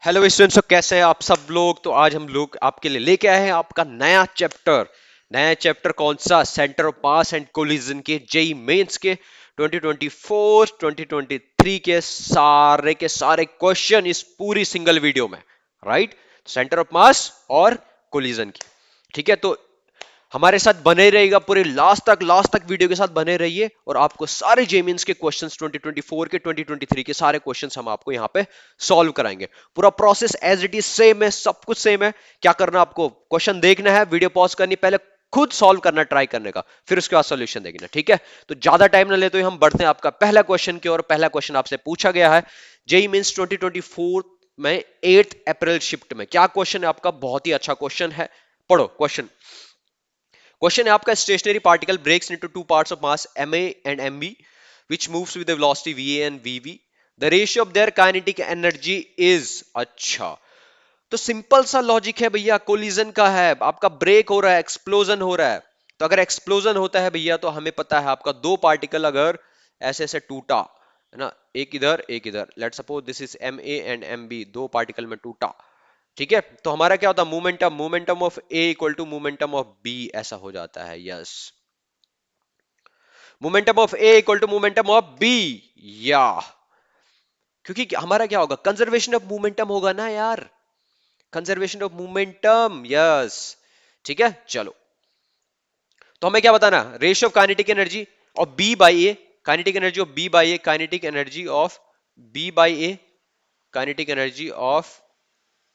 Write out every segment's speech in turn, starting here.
Hello students, कैसे हैं आप सब लोग। तो आज हम लोग आपके लिए लेके आए हैं आपका नया चैप्टर कौन सा? Centre of mass and collision के जेई मेंस के 2024 2023 के सारे क्वेश्चन इस पूरी सिंगल वीडियो में। राइट, सेंटर ऑफ मास और कोलिजन की। ठीक है, तो हमारे साथ बने रहेगा पूरे लास्ट तक वीडियो के साथ बने रहिए और आपको सारे जेमीन्स के क्वेश्चंस 2024 के 2023 के सारे क्वेश्चंस हम आपको यहाँ पे सॉल्व कराएंगे। पूरा process as it is same है, सब कुछ सेम है। क्या करना, आपको क्वेश्चन देखना है, वीडियो पॉज करनी, पहले खुद सॉल्व करना ट्राई करने का, फिर उसके बाद सॉल्यूशन देखना। ठीक है, तो ज्यादा टाइम ना लेते हुए हम बढ़ते हैं आपका पहला क्वेश्चन की ओर। पहला क्वेश्चन आपसे पूछा गया है जेई मींस 2024 में 8 अप्रैल शिफ्ट में। क्या क्वेश्चन है आपका? बहुत ही अच्छा क्वेश्चन है, पढ़ो क्वेश्चन। क्वेश्चन है आपका, stationary particle breaks into two parts of mass ma and mb which moves with the velocity va and vv. The ratio of their kinetic energy is। अच्छा, तो सिंपल सा लॉजिक है भैया, collision का है, आपका ब्रेक हो रहा है, एक्सप्लोजन हो रहा है। तो अगर एक्सप्लोजन होता है भैया, तो हमें पता है आपका दो पार्टिकल अगर ऐसे ऐसे टूटा है ना, एक इधर एक इधर, let suppose this is m a and m b, दो पार्टिकल में टूटा। ठीक है, तो हमारा क्या होता है? Momentum momentum of a equal to momentum of b, ऐसा हो जाता है। Yes, momentum of a equal to momentum of b. या क्योंकि हमारा क्या होगा? कंजर्वेशन ऑफ मोमेंटम होगा ना यार, कंजर्वेशन ऑफ मोमेंटम। यस, ठीक है, चलो। तो हमें क्या बताना? Ratio of kinetic energy of b by a, kinetic energy of b by a, kinetic energy of b by a, kinetic energy of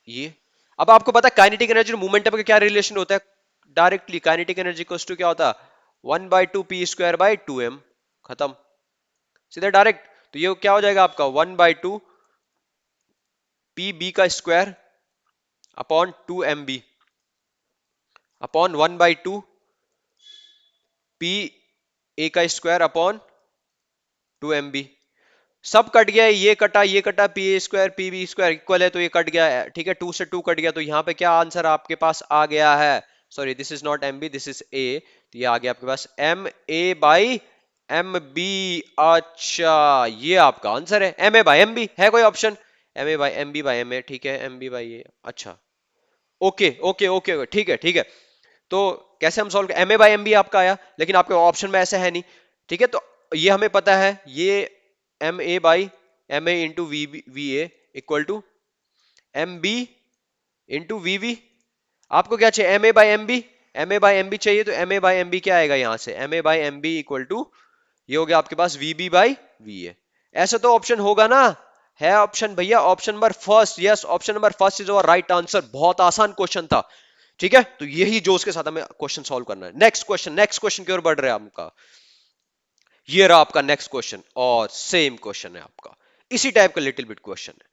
ये। अब आपको पता है काइनेटिक एनर्जी और मोमेंटम का क्या रिलेशन होता है? Directly kinetic energy equals to क्या होता है? 1/2 p² बाई 2m। खत्म, सीधा डायरेक्ट। तो ये क्या हो जाएगा आपका? 1/2 p b का square upon 2mb upon 1/2 p a का स्क्वायर अपॉन 2mb। सब कट गया है, ये कटा, p a square p b square equal है, तो ये कट गया है। ठीक है, 2 से 2 कट गया, तो यहाँ पे क्या आंसर आपके पास आ गया है? Sorry, this is not M B, this is A. तो ये आ गया आपके पास M A by M B. अच्छा, ये आपका आंसर है, M A by M B. है कोई option? M A by M B by M A, ठीक है, एम बी बाई ए। अच्छा, ओके ओके ओके, ठीक है ठीक है। तो कैसे हम solve? M A by M B आपका आया, लेकिन आपके ऑप्शन में ऐसा है नहीं। ठीक है, तो ये हमें पता है, ये M A by M A into V A equal to M B into V V. आपको क्या चाहिए? M A by M B. M A by M B चाहिए, तो M A by M B क्या आएगा यहां से? M A by M B equal to, ये हो गया आपके पास V B by V A. ऐसा तो ऑप्शन होगा ना? है ऑप्शन भैया, option number first. Yes, option number first is our right answer. बहुत आसान क्वेश्चन था। ठीक है, तो यही जोश के साथ हमें क्वेश्चन सॉल्व करना है। नेक्स्ट क्वेश्चन की ओर बढ़ रहे हैं आपका। ये रहा आपका नेक्स्ट क्वेश्चन, और सेम क्वेश्चन है आपका, इसी टाइप का लिटिल बिट क्वेश्चन है।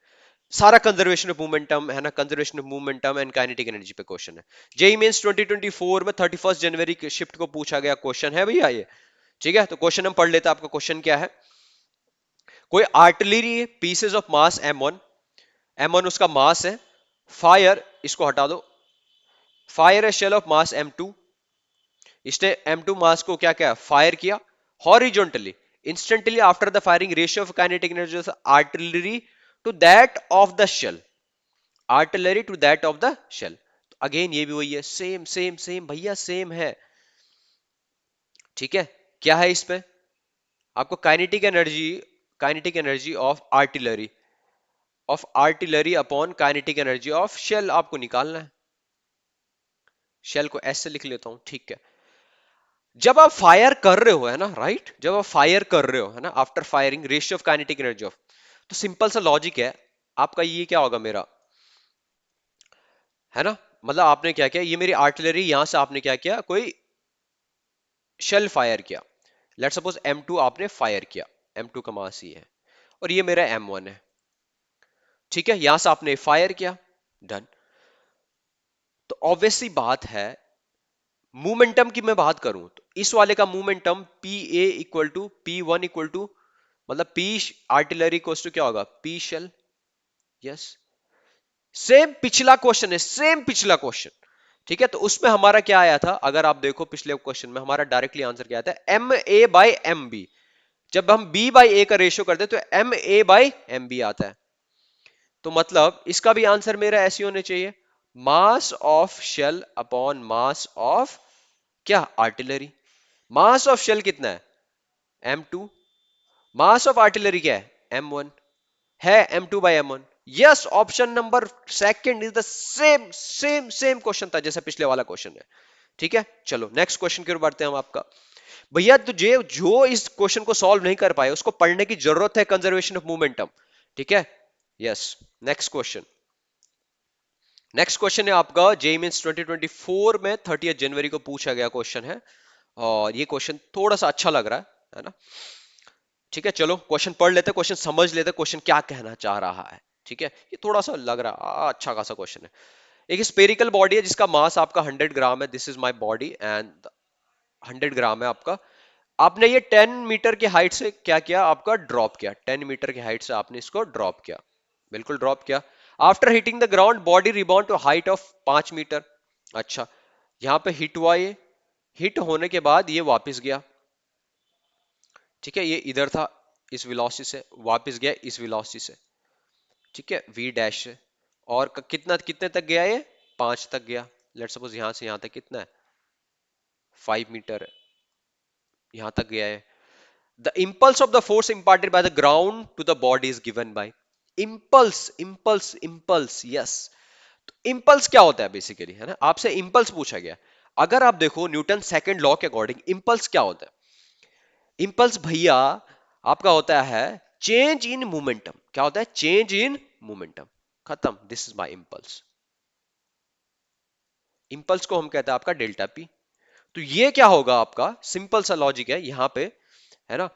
सारा कंजर्वेशन ऑफ मोमेंटम है ना, conservation of momentum and kinetic energy पे क्वेश्चन है। जेई मींस 2024 में 31 जनवरी के शिफ्ट को पूछा गया क्वेश्चन है भैया ये। ठीक है, तो क्वेश्चन हम पढ़ लेते हैं। आपका क्वेश्चन क्या है? कोई artillery pieces of mass m1, m1 उसका मास है। फायर, इसको हटा दो, फायर है शेल ऑफ मास m2। इसने m2 मास को क्या क्या फायर किया horizontally. Instantly after the firing, ratio of kinetic energy of artillery to that of the shell, artillery to that of the shell. Again ये भी वही है, सेम सेम सेम भैया, सेम है। ठीक है, क्या है इसमें? आपको kinetic energy of artillery upon kinetic energy of shell आपको निकालना है। शेल को ऐसे लिख लेता हूं, ठीक है। जब आप फायर कर रहे हो, है ना, राइट, जब आप फायर कर रहे हो, है ना, after firing, ratio of kinetic energy of, तो सिंपल सा लॉजिक है आपका। ये क्या होगा मेरा, है ना, मतलब आपने क्या किया, ये मेरी आर्टिलरी, यहां से आपने क्या किया, कोई शेल फायर किया। लेट सपोज M2 आपने फायर किया, M2 का मास ही है, और ये मेरा M1 है। ठीक है, यहां से आपने फायर किया, डन। तो ऑब्वियसली बात है, मोमेंटम की मैं बात करूं तो इस वाले का momentum P A equal to P one equal to, मतलब पी आर्टिलरी इक्वल टू क्या होगा? P shell. यस, सेम पिछला क्वेश्चन है, सेम पिछला क्वेश्चन। ठीक है, तो उसमें हमारा क्या आया था? अगर आप देखो पिछले क्वेश्चन में हमारा डायरेक्टली आंसर क्या आता है? M A by M B. जब हम b बाई ए का रेशियो करते हैं तो M A by M B आता है। तो मतलब इसका भी आंसर मेरा ऐसे होने चाहिए, mass of shell upon mass of क्या, आर्टिलरी। मास ऑफ शेल कितना है, m2। मास ऑफ आर्टिलरी क्या है, m1 है, m2/m1। Yes, option number second is the same same same question था जैसे पिछले वाला क्वेश्चन है। ठीक है, चलो नेक्स्ट क्वेश्चन की ओर बढ़ते हैं हम आपका। भैया तुझे जो इस क्वेश्चन को सॉल्व नहीं कर पाए उसको पढ़ने की जरूरत है, कंजर्वेशन ऑफ मोमेंटम। ठीक है, yes. Next question, next question है आपका जेई मींस 2024 में 30 जनवरी को पूछा गया क्वेश्चन है, और ये क्वेश्चन थोड़ा सा अच्छा लग रहा है ना। ठीक है, चलो क्वेश्चन पढ़ लेते, क्वेश्चन समझ लेते, क्वेश्चन क्या कहना चाह रहा है। ठीक है, ये थोड़ा सा लग रहा है अच्छा खासा क्वेश्चन है। एक स्पेरिकल बॉडी है जिसका मास आपका 100 ग्राम है, this is my body and 100 ग्राम है आपका। आपने ये 10 मीटर की हाइट से क्या किया, आपका ड्रॉप किया, 10 मीटर की हाइट से आपने इसको ड्रॉप किया, बिल्कुल ड्रॉप किया। After hitting the ground body rebound to height of 5 metre. अच्छा, यहाँ पे हिट हुआ, ये हिट होने के बाद ये वापस गया। ठीक है, ये इधर था इस वेलोसिटी से, वापस गया इस वेलोसिटी से। ठीक है, वी डैश से। और कितना, कितने तक गया ये, 5 तक गया। लेट सपोज यहां से यहां तक कितना है, 5 मीटर, यहां तक गया है। The impulse of the force imparted by the ground to the body is given by impulse, impulse, impulse, yes। तो impulse क्या होता है बेसिकली, है ना, आपसे impulse पूछा गया। अगर आप देखो न्यूटन सेकंड लॉ के अकॉर्डिंग impulse क्या होता है, impulse भैया आपका होता है चेंज इन मोमेंटम। क्या होता है, चेंज इन मोमेंटम, खत्म, this is my impulse। impulse को हम कहते हैं आपका डेल्टा पी। तो ये क्या होगा आपका, सिंपल सा लॉजिक है यहाँ पे, है ना।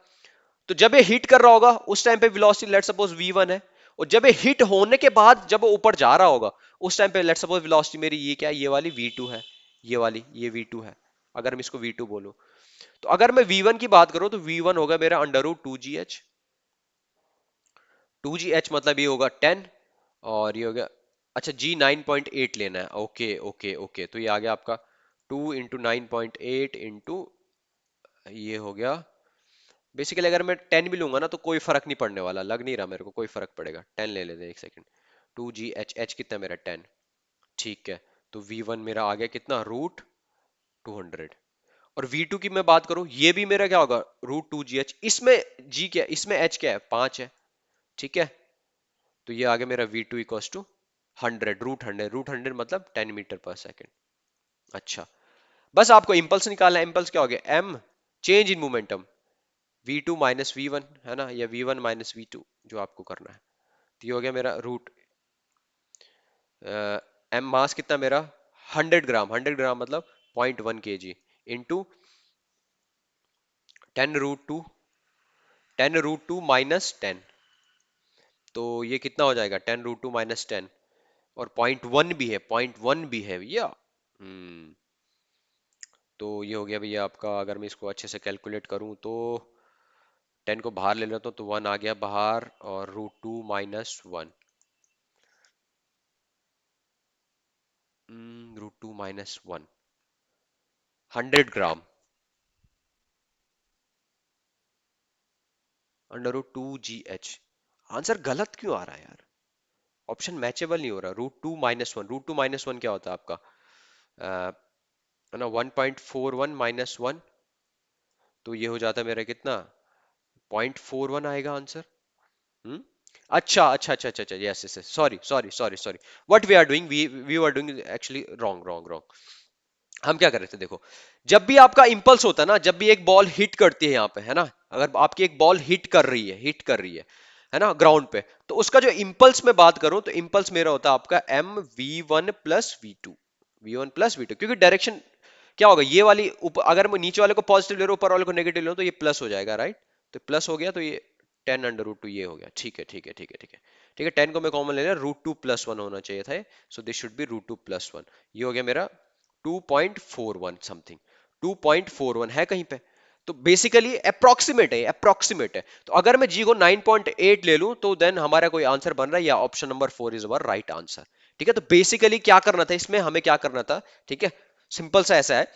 तो जब ये हिट कर रहा होगा उस टाइम पे वेलोसिटी लेट सपोज v1 है, और जब ये हिट होने के बाद जब वो ऊपर जा रहा होगा उस टाइम पे लेट सपोज वेलोसिटी मेरी ये क्या है, ये वाली v2 है, ये वाली ये v2 है, अगर मैं इसको v2 बोलूं। तो अगर मैं v1 की बात करूं तो v1 होगा मेरा अंडर रूट 2gh। 2gh मतलब ये होगा 10, और ये हो गया, अच्छा g 9.8 लेना है, ओके ओके ओके, तो ये आ गया आपका 2 × 9.8 इंटू, ये हो गया। बेसिकली अगर मैं 10 भी लूंगा ना तो कोई फर्क नहीं पड़ने वाला, लग नहीं रहा मेरे को कोई फर्क पड़ेगा। 10 ले लेते हैं, एक सेकंड। 2gh, कितना है मेरा 10। ठीक है, तो v1 मेरा आ गया कितना, रूट 200। और v2 की मैं बात करूं, ये भी मेरा क्या होगा, रूट 2gh। इसमें g क्या है, इसमें h क्या है, 5 है। ठीक है, तो ये आ गया मेरा v2 इक्वल्स टू 100, रूट 100 मतलब 10 मीटर पर सेकेंड। अच्छा, बस आपको इंपल्स निकालना है। इंपल्स क्या हो गया, m, change in momentum, v2 minus v1, है ना, या v1 माइनस v2, जो आपको करना है। तो ये हो गया मेरा रूट, एम मास कितना मेरा, 100 ग्राम, 100 ग्राम मतलब 0.1 kg इंटू 10√2, 10√2 माइनस 10। तो ये कितना हो जाएगा, 10√2 माइनस 10, और 0.1 भी है, 0.1 भी है भैया। तो ये हो गया भैया आपका, अगर मैं इसको अच्छे से कैलकुलेट करूं तो 10 को बाहर ले लेता हूं तो 1 आ गया बाहर, और √2 - 1, √2 - 1, 100 ग्राम अंडर रूट 2gh। आंसर गलत क्यों आ रहा है यार, ऑप्शन मैचेबल नहीं हो रहा। √2 - 1, √2 - 1 क्या होता है आपका, है ना, 1.41 - 1, तो ये हो जाता है मेरा कितना, 0.41 आएगा आंसर। हम्म, अच्छा अच्छा अच्छा अच्छा अच्छा, yes yes, sorry sorry sorry sorry, what we are doing, we are doing actually wrong wrong wrong. हम क्या कर रहे थे, देखो, जब भी आपका इंपल्स होता है ना, जब भी एक बॉल हिट करती है यहाँ पे, है ना, अगर आपकी एक बॉल हिट कर रही है, हिट कर रही है ना, ग्राउंड पे, तो उसका जो इंपल्स में बात करूं तो इंपल्स मेरा होता है आपका m v1 + v2, क्योंकि डायरेक्शन क्या होगा, ये वाली अगर मैं नीचे वाले को पॉजिटिव ले रहा हूँ, ऊपर वाले को नेगेटिव ले रहा हूँ, तो ये प्लस हो जाएगा, राइट। तो प्लस हो गया, तो ये 10√2 ये हो गया। ठीक है ठीक है ठीक है ठीक है ठीक है, 10 को मैं कॉमन ले लिया, √2 + 1 होना चाहिए था, सो दिस शुड बी √2 + 1। ये हो गया मेरा 2.41 समथिंग, 2.41 है कहीं पे। तो बेसिकली अप्रोक्सीमेट है, अप्रोक्सीमेट है। तो अगर मैं जी को 9.8 ले लूं तो देन हमारा कोई आंसर बन रहा है, या option number 4 is our right answer. ठीक है, तो बेसिकली क्या करना था इसमें, हमें क्या करना था, ठीक है, सिंपल सा ऐसा है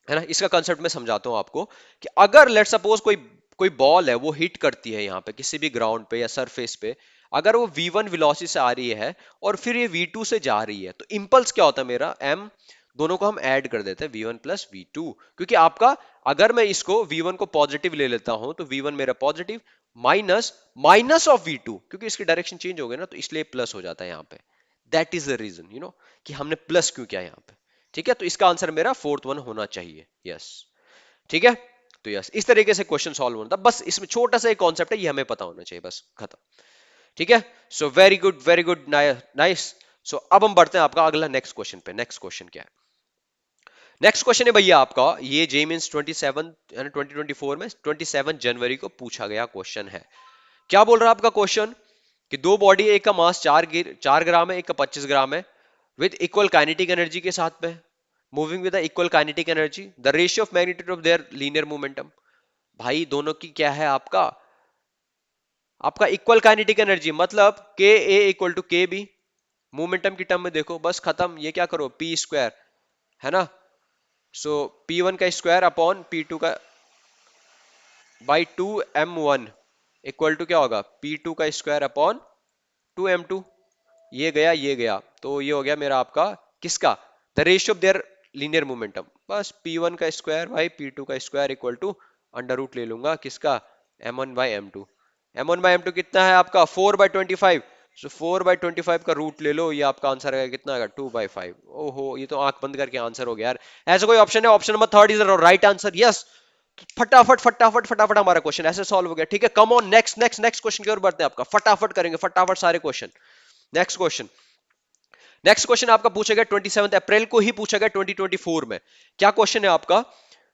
ना, इसका कंसेप्ट मैं समझाता हूं आपको, कि अगर लेट सपोज कोई कोई बॉल है वो हिट करती है यहाँ पे किसी भी ग्राउंड पे या सरफेस पे, अगर वो v1 वेलोसिटी से आ रही है और फिर ये v2 से जा रही है, तो इंपल्स क्या होता है मेरा m, दोनों को हम ऐड कर देते हैं v1 प्लस v2, क्योंकि आपका, अगर मैं इसको v1 को पॉजिटिव ले लेता हूं तो v1 मेरा positive minus minus of v2, क्योंकि इसकी डायरेक्शन चेंज हो गई ना, तो इसलिए प्लस हो जाता है यहाँ पे। दैट इज द रीजन, कि हमने प्लस क्यों किया यहाँ पे। ठीक है, तो इसका आंसर मेरा फोर्थ वन होना चाहिए। यस, ठीक है। तो यस, इस तरीके से क्वेश्चन सॉल्व होता है, बस इसमें छोटा सा एक कॉन्सेप्ट है, ये हमें पता होना चाहिए, बस खत्म। ठीक है, सो वेरी गुड, नाइस। सो अब हम बढ़ते हैं आपका अगला नेक्स्ट क्वेश्चन पे। नेक्स्ट क्वेश्चन क्या है? नेक्स्ट क्वेश्चन है भैया आपका, ये जे मीन्स 27 यानी 2024 में 27 जनवरी को पूछा गया क्वेश्चन है। क्या बोल रहा है आपका क्वेश्चन, कि दो बॉडी, एक का मास 4 ग्राम है, एक का 25 ग्राम है, विद इक्वल काइनेटिक एनर्जी के साथ में, moving with equal kinetic energy, the ratio of magnitude of their linear momentum. भाई दोनों की क्या है आपका, आपका इक्वल काइनेटिक एनर्जी, मतलब के ए इक्वल टू के बी। मोमेंटम की टर्म में देखो, बस खत्म, ये क्या करो, पी स्क्वायर, है ना। सो पी वन का स्क्वायर अपॉन पी टू का बाई 2m1 इक्वल टू क्या होगा, P2 का स्क्वायर अपॉन 2m2। ये गया, तो ये हो गया मेरा आपका किसका, the ratio of their linear momentum. बस P1 का स्क्वायर बाई P2 का square equal to under root ले लूंगा किसका, m1 by m2। m1 by m2 कितना है आपका, 4/25। सो 4/25 का रूट ले लो, ये आपका आंसर आएगा कितना आएगा, 2/5। ओहो, ये तो आंख बंद करके आंसर हो गया यार। ऐसा कोई ऑप्शन है, option number third is the right answer. Yes, फटाफट फटाफट फटाफट हमारा क्वेश्चन ऐसे सॉल्व हो गया। ठीक है, come on, next next next question की ओर बढ़ते हैं आपका, फटाफट करेंगे, फटाफट सारे question. Next question, next question आपका पूछा गया 27 अप्रैल को ही पूछा गया 2024 में। क्या क्वेश्चन है आपका,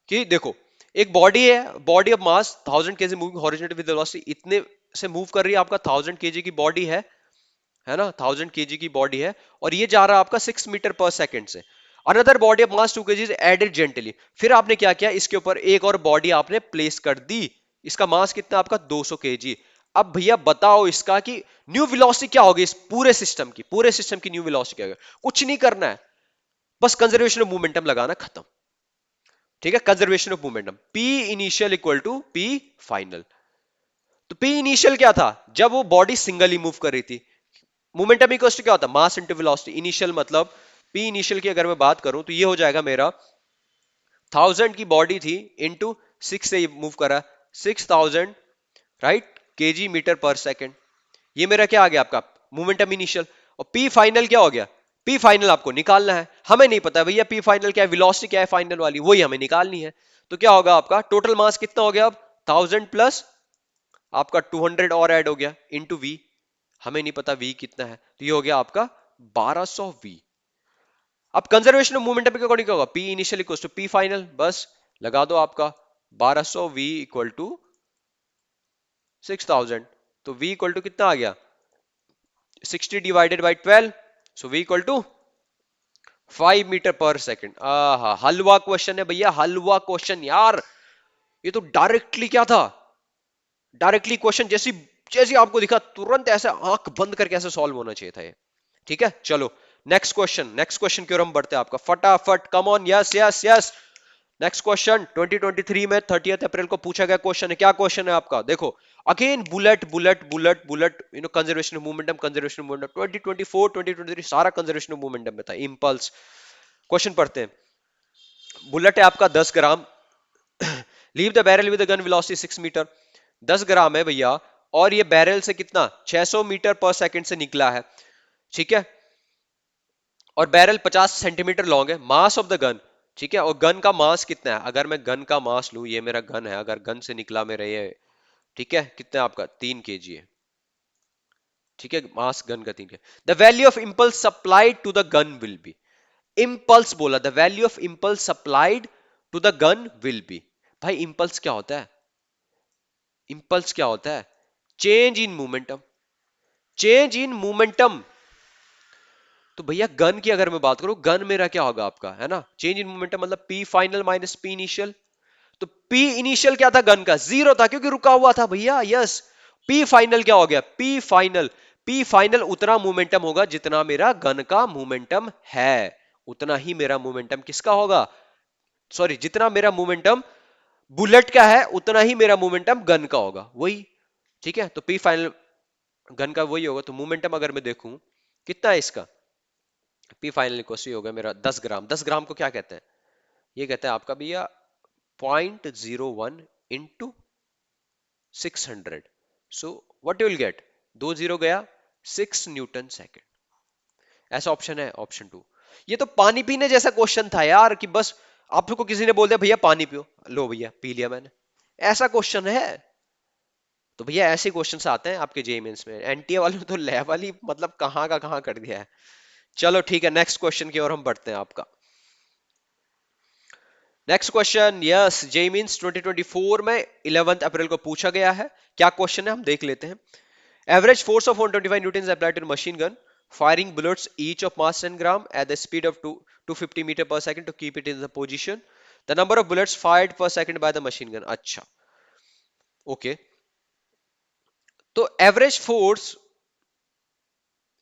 कि देखो, एक बॉडी है, body of mass 1000 KG moving horizontally with velocity, इतने से मूव कर रही है, आपका 1000 केजी की बॉडी है ना, 1000 केजी की बॉडी है, और ये जा रहा है आपका 6 मीटर पर सेकंड से। Another body of mass 2 KG added gently, फिर आपने क्या किया, इसके ऊपर एक और बॉडी आपने प्लेस कर दी, इसका मास कितना आपका 200 केजी। अब भैया बताओ इसका कि न्यू वेलोसिटी क्या होगी, इस पूरे सिस्टम की न्यू वेलोसिटी क्या होगी। कुछ नहीं करना है, बस कंजर्वेशन ऑफ मोमेंटम लगाना, खत्म। ठीक है, conservation of momentum, P initial equal to P final. तो पी इनिशियल क्या था, जब वो बॉडी सिंगली मूव कर रही थी। मोमेंटम इक्वल टू क्या होता है, मास इंटू वेलोसिटी। इनिशियल मतलब पी इनिशियल की अगर मैं बात करूं तो ये हो जाएगा मेरा 1000 की बॉडी थी इंटू 6 से मूव करा, 6000 राइट केजी मीटर पर सेकेंड। ये मेरा क्या आ गया आपका मोमेंटम इनिशियल। और पी फाइनल क्या हो गया, पी फाइनल आपको निकालना है, हमें नहीं पता भैया पी फाइनल क्या है, वेलोसिटी क्या है फाइनल वाली, वही हमें निकालनी है। तो क्या होगा आपका टोटल मास कितना हो गया, अब 1000 प्लस आपका 200 और ऐड हो गया इंटू वी, हमें नहीं पता वी कितना है, तो ये हो गया आपका 1200 वी। अब कंजर्वेशन ऑफ मोमेंटम के अकॉर्डिंग क्या होगा, P initial equal to P final, बस लगा दो आपका 1200 वी इक्वल टू 6000। तो वी इक्वल टू कितना आ गया, 60 divided by 12, so V equal to 5 metre पर सेकेंड। आहा, हलवा क्वेश्चन है भैया, हलवा क्वेश्चन यार। ये तो डायरेक्टली क्या था, डायरेक्टली क्वेश्चन जैसी जैसी आपको दिखा तुरंत ऐसे आंख बंद करके ऐसे सॉल्व होना चाहिए था ये। ठीक है, चलो नेक्स्ट क्वेश्चन की ओर हम बढ़ते हैं आपका, फटाफट, come on, yes yes yes. Next question 2023 में 30 अप्रैल को पूछा गया क्वेश्चन है। क्या क्वेश्चन है आपका, देखो, again bullet bullet bullet bullet, conservation of momentum, conservation of momentum, 2024 2023 सारा कंजर्वेशन ऑफ मोमेंटम में था, इंपल्स। क्वेश्चन पढ़ते हैं, बुलेट है आपका 10 gram, leave the barrel with gun velocity 6 metre. 10 gram है भैया, और ये बैरल से कितना 600 मीटर पर सेकंड से निकला है। ठीक है, और बैरल 50 सेंटीमीटर लॉन्ग है, मास ऑफ द गन। ठीक है, और गन का मास कितना है, अगर मैं गन का मास लूं, ये मेरा गन है, अगर गन से निकला मेरा ये, ठीक है, कितना है आपका 3 केजी है। ठीक है, मास गन का 3 के, the value of impulse supplied to the gun will be. Impulse बोला, the value of impulse supplied to the gun will be. भाई इंपल्स क्या होता है, इंपल्स क्या होता है, change in momentum, change in momentum. तो भैया गन की अगर मैं बात करूं, गन मेरा क्या होगा आपका, है ना, चेंज इन मोमेंटम मतलब P final minus P initial. तो पी इनिशियल क्या था गन का, जीरो था, क्योंकि रुका हुआ था भैया। यस, पी फाइनल क्या हो गया, पी फाइनल, पी फाइनल उतना मोमेंटम होगा जितना मेरा गन का मोमेंटम है, उतना ही मेरा मोमेंटम किसका होगा, सॉरी, जितना मेरा मोमेंटम बुलेट का है उतना ही मेरा मोमेंटम गन का होगा, वही। ठीक है, तो पी फाइनल गन का वही होगा, तो मोमेंटम अगर मैं देखूं कितना है इसका, पी फाइनल इक्वल टू होगा मेरा 10 ग्राम। 10 ग्राम को क्या कहते हैं, ये कहते हैं आपका भैया 0.01 into 600। So what you will gate, 2 zero गया, 6 न्यूटन सेकेंड। ऐसा ऑप्शन है ऑप्शन टू। ये तो पानी पीने जैसा क्वेश्चन था यार, कि बस आपको किसी ने बोल दिया भैया पानी पियो, लो भैया पी लिया मैंने, ऐसा क्वेश्चन है। तो भैया ऐसे क्वेश्चन आते हैं आपके जेई मेंस में, एनटीए वालों ने तो लेवल ही मतलब कहाँ का कहाँ कर दिया है। चलो ठीक है, नेक्स्ट क्वेश्चन की ओर हम बढ़ते हैं आपका। Next question, yes JEE mains 2024 में 11 अप्रैल को पूछा गया है। क्या क्वेश्चन है हम देख लेते हैं। Average force of 125 newton applied to machine gun firing bullets each of mass 10 gram at the speed of 250 meter per second to keep it in the position. The number of bullets fired per second by the machine gun. अच्छा, okay, तो average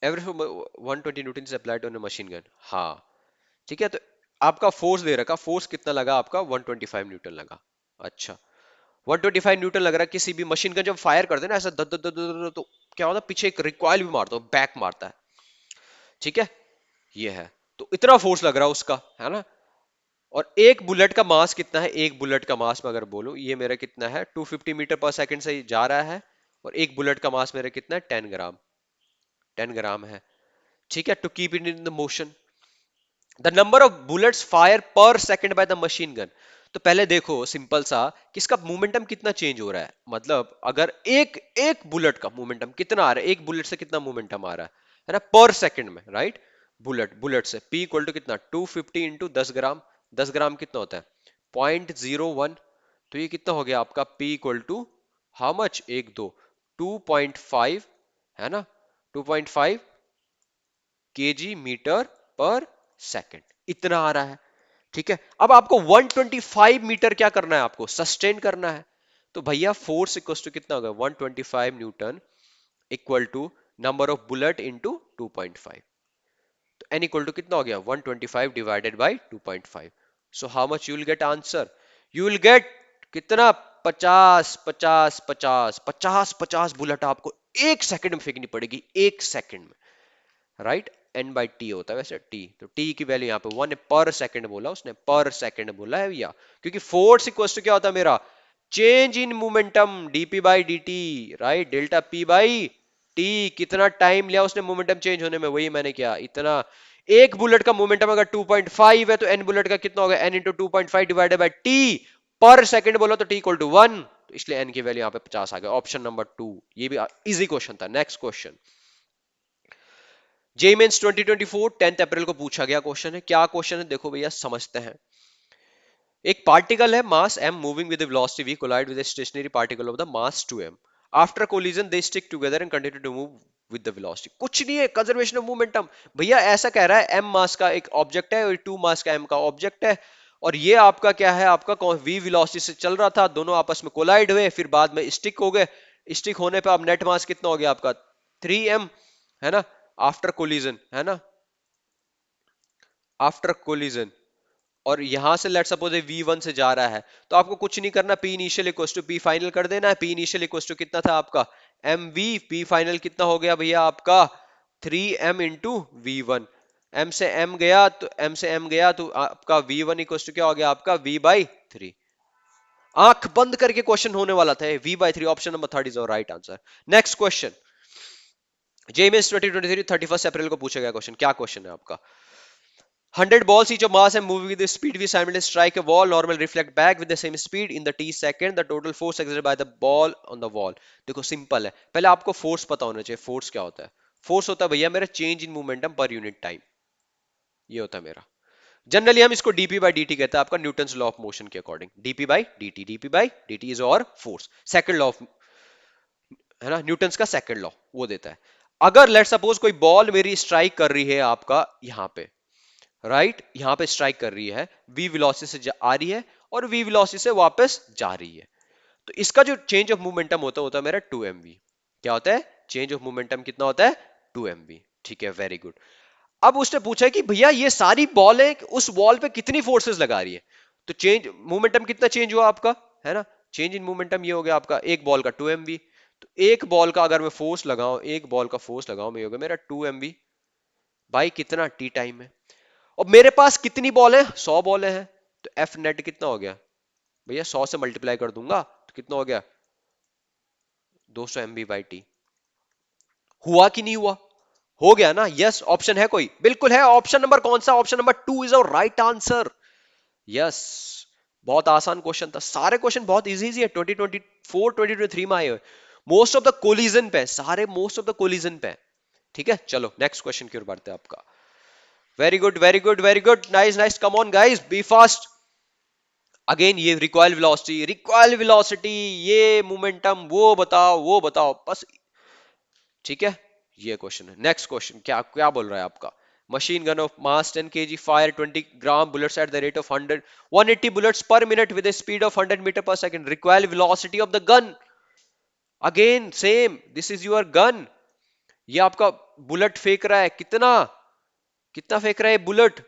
120 Newton से applied on machine gun, हाँ ठीक है। तो आपका force दे रखा, force कितना लगा आपका 125 न्यूटन लगा। अच्छा, 125 न्यूटन लग रहा है। किसी भी मशीन गन जब फायर करते हैं ना ऐसा दद दद दद दद, तो क्या होता है पीछे एक रिकॉइल भी मारता है, बैक मारता है, ठीक है, ये है। तो इतना फोर्स लग रहा है उसका, है ना। और एक बुलेट का मास कितना है, एक बुलेट का मास मैं अगर बोलूं ये मेरा कितना है 250 मीटर पर सेकंड से जा रहा है, और एक बुलेट का मास मेरा कितना है 10 ग्राम, 10 ग्राम है, ठीक है। To keep it in the motion, the number of bullets fire per second by the machine gun. तो पहले देखो सिंपल सा कि इसका मोमेंटम कितना चेंज हो रहा है, मतलब अगर एक एक बुलेट का मोमेंटम कितना आ रहा है, एक बुलेट से कितना मोमेंटम आ रहा है ना, पर सेकंड में, राइट। बुलेट बुलेट से पी इक्वल टू कितना 250 इंटू 10 ग्राम, 10 ग्राम कितना होता है 0.01। तो ये कितना हो गया आपका P equal to how much, एक दो 2.5, है ना, 2.5 केजी मीटर पर सेकंड, इतना आ रहा है, ठीक है। अब आपको 125 मीटर क्या करना है, आपको सस्टेन करना है। तो भैया फोर्स इक्वल टू कितना होगा 125 newton equal to number of bullet into 2.5। तो n इक्वल टू कितना हो गया 125 divided by 2.5। So how much you will get answer, you will get कितना 50 50 50 50 50 बुलेट आपको एक सेकंड में फेंकनी पड़ेगी, एक सेकंड में, राइट। एन बाई टी होता है वैसे टी, तो टी की वैल्यू यहाँ पे 1 पर सेकंड बोला उसने, पर सेकंड बोला है भैया, क्योंकि फोर्स इक्वल टू क्या होता है मेरा change in momentum DP by D T, right, delta P by T. कितना टाइम लिया उसने मोमेंटम चेंज होने में, वही मैंने किया इतना। एक बुलेट का मोमेंटम अगर 2.5 है तो एन बुलेट का कितना होगा N into 2.5 divided by T, पर सेकंड बोला तो टी इक्वल टू 1, तो इसलिए एन की वैल्यू यहाँ पे 50 आ गया, ऑप्शन नंबर 2। ये भी इजी क्वेश्चन था। नेक्स्ट क्वेश्चन, जेई मेंस 2024 10 अप्रैल को पूछा गया क्वेश्चन है। क्या क्वेश्चन है देखो भैया समझते हैं। एक पार्टिकल है mass m moving with velocity v collide with a stationary particle of the mass 2m, after collision they stick together and continue to move with the velocity. कुछ नहीं है, कंजर्वेशन ऑफ मोमेंटम। भैया ऐसा कह रहा है m मास का एक ऑब्जेक्ट है और 2 मास का m का ऑब्जेक्ट है, और ये आपका क्या है, आपका v वेलोसिटी से चल रहा था, दोनों आपस में कोलाइड हुए, फिर बाद में स्टिक हो गए। स्टिक होने पे अब नेट मास कितना हो गया आपका 3m, है ना, आफ्टर कोलिजन, है ना, आफ्टर कोलिजन। और यहां से लेट सपोज v1 से जा रहा है, तो आपको कुछ नहीं करना, p initial equal to p final कर देना है। p इनिशियल इक्वल टू कितना था आपका mv, p फाइनल कितना हो गया भैया आपका 3m इंटू v1। m से m गया तो आपका v1 इक्वल टू क्या हो गया आपका v बाई 3। आंख बंद करके क्वेश्चन होने वाला था, v by 3, option number 3 is और राइट आंसर। नेक्स्ट क्वेश्चन, जेईएमएस 2023 31 अप्रैल को पूछा गया क्वेश्चन। क्या क्वेश्चन है आपका, 100 balls each of mass and moving with the speed we simultaneously strike a wall, normal reflect back with the same speed in the t second, the total force exerted by the ball on the wall। देखो simple है, पहले आपको force पता होना चाहिए। Force क्या होता है, फोर्स होता है भैया मेरा change in momentum per unit time, ये होता है मेरा। जनरली हम इसको dp बाई dt कहते हैं, आपका न्यूटन्स लॉ ऑफ मोशन के according, dp by dt, dp by dt is और फोर्स, सेकंड लॉ ऑफ, है ना, न्यूटन्स का सेकंड लॉ वो देता है। अगर लेट सपोज कोई बॉल मेरी स्ट्राइक कर रही है आपका यहाँ पे, राइट, यहां पे स्ट्राइक कर रही है, v वेलोसिटी से आ रही है और v वेलोसिटी से वापस जा रही है, तो इसका जो चेंज ऑफ मोमेंटम होता है मेरा 2mv। क्या होता है चेंज ऑफ मोमेंटम, कितना होता है 2mv, ठीक है, वेरी गुड। अब उसने पूछा है कि भैया ये सारी बॉल है, उस बॉल पे कितनी फोर्सेस लगा रही है, तो चेंज मोमेंटम कितना चेंज हुआ आपका, है ना, चेंज इन मोमेंटम ये हो गया आपका एक बॉल का 2mv। तो एक बॉल का अगर मैं फोर्स लगाऊं, एक बॉल का फोर्स लगाऊं, मैं होगा मेरा 2 MV बाई कितना टी टाइम है। और मेरे पास कितनी बॉल है, 100 बॉलें हैं। तो एफ नेट कितना हो गया भैया, 100 से मल्टीप्लाई कर दूंगा तो कितना हो गया, 200 MV/T। हुआ कि नहीं हुआ, हो गया ना। यस, ऑप्शन है कोई, बिल्कुल है। ऑप्शन नंबर कौन सा, option number 2 is our right answer. Yes, बहुत आसान क्वेश्चन था, सारे क्वेश्चन बहुत इजी इजी है 2024 2023 में आए हुए। मोस्ट ऑफ द कोलिजन पे सारे, मोस्ट ऑफ द कोलिजन पे। ठीक है, चलो नेक्स्ट क्वेश्चन की ओर बढ़ते हैं आपका। Very good very good very good, nice nice, come on guys, be fast. Again ये रिकॉइल वेलोसिटी, ये मोमेंटम, वो बताओ बस। ठीक है, ये क्वेश्चन है। नेक्स्ट क्वेश्चन क्या क्या बोल रहा है आपका। Machine gun of mass 10 kg fire 20 gram bullets at the rate of 180 bullets per minute with speed of 100 metre पर second, required velocity of the gun. Again same, this is your gun. ये आपका bullet फेंक रहा है, कितना कितना फेंक रहा है बुलेट।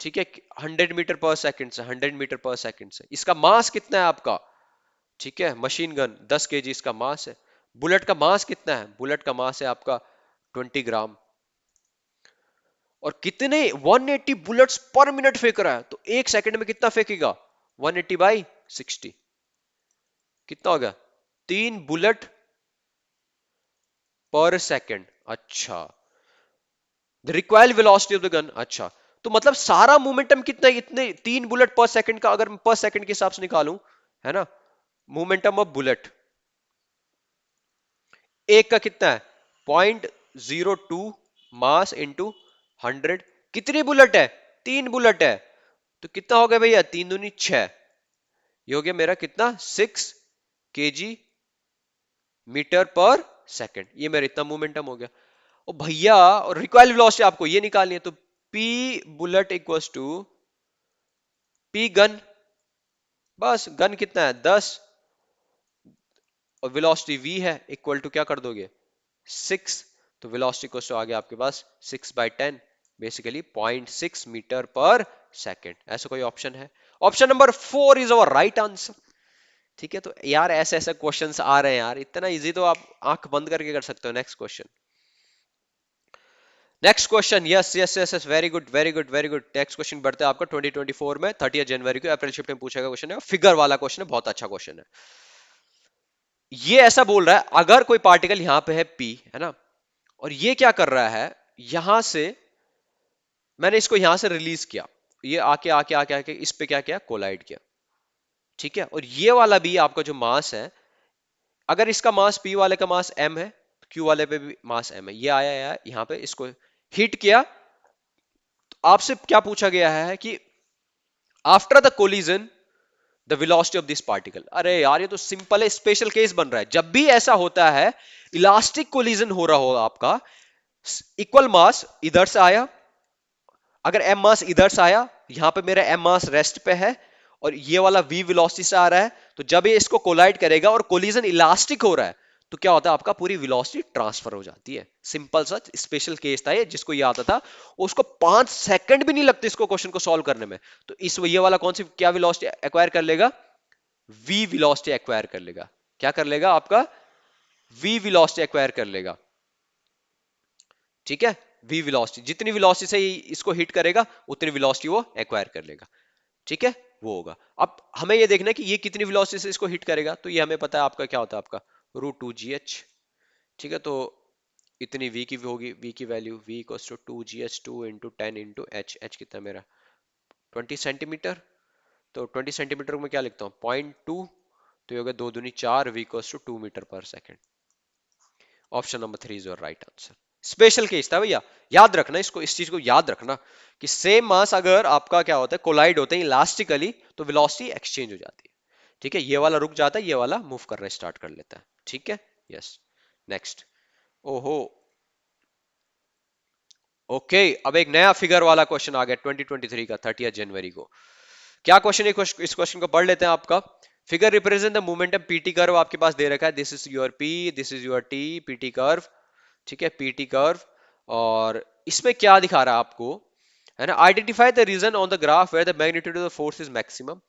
ठीक है, 100 मीटर पर सेकंड से, 100 मीटर पर सेकंड से। इसका मास कितना है आपका। ठीक है, मशीन गन 10 kg इसका मास है। बुलेट का मास कितना है, बुलेट का मास है आपका 20 ग्राम। और कितने 180 बुलेट्स पर मिनट फेंक रहा है, तो एक सेकंड में कितना फेंकेगा, 180/60 कितना हो गया, 3 बुलेट पर सेकंड। अच्छा, the required velocity of the gun. अच्छा, तो मतलब सारा मोमेंटम कितना है, इतने 3 बुलेट पर सेकंड का अगर मैं पर सेकंड के हिसाब से निकालूं, है ना, मोमेंटम ऑफ बुलेट एक का कितना है, 0.02 मास इंटू 100। कितनी बुलेट है, 3 बुलेट है। तो कितना हो गया भैया, 3 दूनी 6। ये हो गया मेरा कितना, 6 kg/मीटर पर सेकंड। ये मेरा इतना मोमेंटम हो गया। और भैया, और रिक्वायर्ड वेलोसिटी आपको ये निकालनी है, तो P bullet equals to P gun. बस गन कितना है, 10, और वेलोसिटी v है, इक्वल टू क्या कर दोगे, 6। तो वेलोसिटी इक्वल्स टू आ गया आपके पास 6/10, बेसिकली 0.6 मीटर पर सेकंड। ऐसा कोई ऑप्शन है। Option number 4 is our right answer. ठीक है, तो यार ऐसे ऐसे क्वेश्चंस आ रहे हैं यार, इतना इजी तो आप आंख बंद करके कर सकते हो। Next question, next question, yes yes yes yes, very good very good very good. Next question बढ़ते हैं आपका 2024 में 30 जनवरी को अप्रैल शिफ्ट में पूछा गया क्वेश्चन है, फिगर वाला क्वेश्चन है, बहुत अच्छा क्वेश्चन है। ये ऐसा बोल रहा है, अगर कोई पार्टिकल यहां पे है P, है ना, और ये क्या कर रहा है, यहां से मैंने इसको यहां से रिलीज किया, ये आके आके आके आके इस पे क्या किया, कोलाइड किया। ठीक है, और ये वाला भी आपका जो मास है, अगर इसका मास P वाले का मास m है, तो Q वाले पे भी मास m है। ये आया यार यहां पे, इसको हिट किया, तो आपसे क्या पूछा गया है कि after the collision the velocity of this particle. अरे यार ये तो सिंपल है, स्पेशल केस बन रहा है। जब भी ऐसा होता है, इलास्टिक कोलिजन हो रहा हो आपका, इक्वल मास इधर से आया, अगर एम मास इधर से आया, यहां पे मेरा एम मास रेस्ट पे है, और ये वाला वी वेलोसिटी से आ रहा है, तो जब ये इसको कोलाइड करेगा और कोलिजन इलास्टिक हो रहा है, तो क्या होता है, आपका पूरी वेलोसिटी ट्रांसफर हो जाती है। सिंपल सा स्पेशल केस था ये, जिसको ये आता था, उसको 5 सेकंड भी नहीं लगते इसको क्वेश्चन को सॉल्व करने में। तो इस ये वाला कौन सी क्या वेलोसिटी एक्वायर कर लेगा, वी वेलोसिटी एक्वायर कर लेगा। क्या कर लेगा आपका, वी वेलोसिटी एक्वायर कर लेगा। ठीक है, वी वेलोसिटी, जितनी वेलोसिटी से इसको हिट करेगा उतनी वेलोसिटी वो एक्वायर कर लेगा। ठीक है, वो होगा। अब हमें ये देखना है कि ये कितनी वेलोसिटी से इसको हिट करेगा, तो ये हमें पता है आपका क्या होता है, आपका √2gh। ठीक है, तो इतनी v की होगी, v की value v equals to 2gh 2 × 10 × h। h कितना है मेरा, 20 सेंटीमीटर। तो 20 सेंटीमीटर में क्या लिखता हूँ, 0.2। तो ये होगा 2 दूनी 4, v इक्वल्स टू 2 मीटर पर second. Option number 3 is your right answer. Special case था भैया, याद रखना इसको, इस चीज को याद रखना कि सेम मास अगर आपका क्या होता है, कोलाइड होते हैं इलास्टिकली, तो वेलोसिटी एक्सचेंज हो जाती है। ठीक है, ये वाला रुक जाता है, ये वाला मूव करना स्टार्ट कर लेता है। ठीक है, यस। नेक्स्ट, ओहो, ओके, अब एक नया फिगर वाला क्वेश्चन आ गया 2023 का 30 जनवरी को। क्या क्वेश्चन है, इस क्वेश्चन को पढ़ लेते हैं आपका। Figure represent the momentum PT curve आपके पास दे रखा है, this is your P, this is your T, PT curve. ठीक है, पीटी कर्व। और इसमें क्या दिखा रहा है आपको, है ना, identify the region on the graph where the magnitude of the force is maximum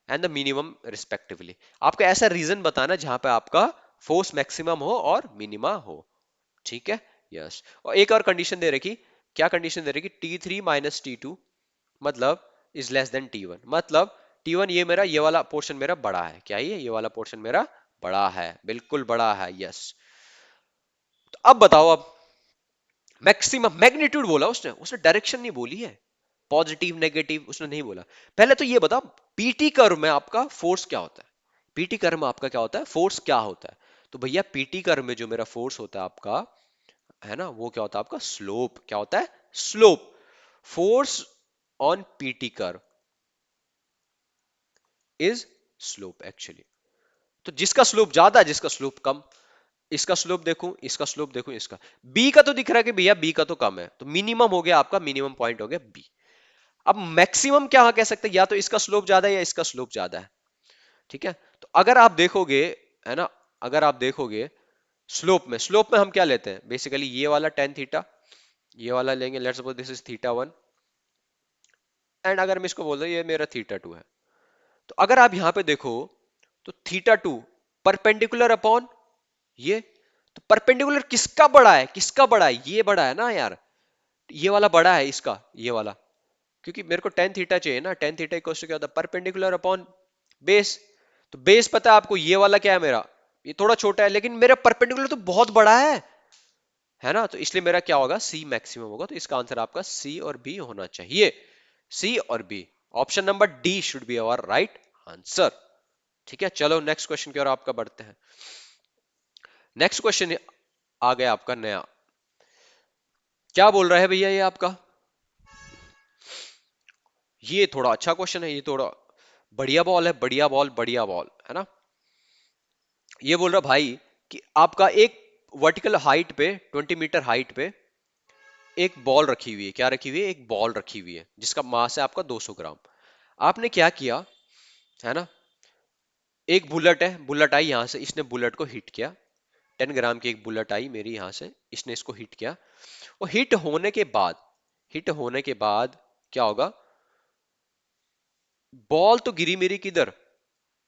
and the minimum respectively. आपको ऐसा रीजन बताना जहां पे आपका फोर्स मैक्सिमम हो और मिनिमा हो। ठीक है। यस। और एक और कंडीशन दे रखी। क्या कंडीशन दे रखी? T3 माइनस T2 मतलब इज लेस देन T1, मतलब T1 ये मेरा, ये वाला पोर्शन मेरा बड़ा है। क्या ये वाला पोर्शन मेरा बड़ा है, बिल्कुल बड़ा है। यस। तो अब बताओ, अब मैक्सिमम मैग्नीट्यूड बोला उसने, उसने डायरेक्शन नहीं बोली है। पॉजिटिव नेगेटिव उसने नहीं बोला। पहले तो ये बताओ, पीटी कर्व में आपका फोर्स क्या होता है? पीटी कर्व में आपका क्या होता है, फोर्स क्या होता है? तो भैया पीटी कर्व में जो मेरा फोर्स होता है आपका, है ना, वो क्या होता है आपका? स्लोप। क्या होता है? Slope. Force on PT curve is slope actually. तो जिसका स्लोप ज्यादा, जिसका स्लोप कम, इसका स्लोप देखूं, इसका स्लोप देखूं, इसका बी का तो दिख रहा है कि भैया बी का तो कम है, तो मिनिमम हो गया आपका, मिनिमम पॉइंट हो गया बी। अब मैक्सिमम क्या कह सकते हैं? या तो इसका स्लोप ज्यादा है या इसका स्लोप ज्यादा है। ठीक है। तो अगर आप देखोगे, है ना, अगर आप देखोगे स्लोप में हम क्या लेते हैं बेसिकली? ये वाला टेन थीटा, ये वाला लेंगे, let's suppose this is theta one, and अगर मैं इसको बोल दूं ये मेरा थीटा टू है, तो अगर आप यहां पे देखो तो थीटा टू परपेंडिकुलर अपॉन ये, तो परपेंडिकुलर किसका बड़ा है? किसका बड़ा है? ये बड़ा है ना यार, ये वाला बड़ा है इसका, ये वाला, क्योंकि मेरे को टेन थीटा चाहिए ना। टेन थीटा इक्वल टू क्या होता है? Perpendicular upon base. तो बेस पता है आपको, ये वाला क्या है मेरा? ये थोड़ा छोटा है, लेकिन मेरा परपेंडिकुलर तो बहुत बड़ा है ना, तो इसलिए मेरा क्या होगा? सी मैक्सिमम होगा। तो इसका आंसर आपका सी और बी होना चाहिए। सी और B, option number D should be our right answer. ठीक है, चलो नेक्स्ट क्वेश्चन की ओर आपका बढ़ते हैं। नेक्स्ट क्वेश्चन आ गया आपका नया। क्या बोल रहा है भैया ये आपका? ये थोड़ा अच्छा क्वेश्चन है, ये थोड़ा बढ़िया बॉल है, बढ़िया बॉल, बढ़िया बॉल, है ना। ये बोल रहा भाई कि आपका एक वर्टिकल हाइट पे, 20 मीटर हाइट पे एक बॉल रखी हुई है। क्या रखी हुई है? एक बॉल रखी हुई है जिसका मास है आपका 200 ग्राम। आपने क्या किया, है ना, एक बुलेट है, बुलेट आई यहां से, इसने बुलेट को हिट किया। 10 ग्राम की एक बुलेट आई मेरी यहां से, इसने इसको हिट किया। और हिट होने के बाद क्या होगा? बॉल तो गिरी मेरी किधर,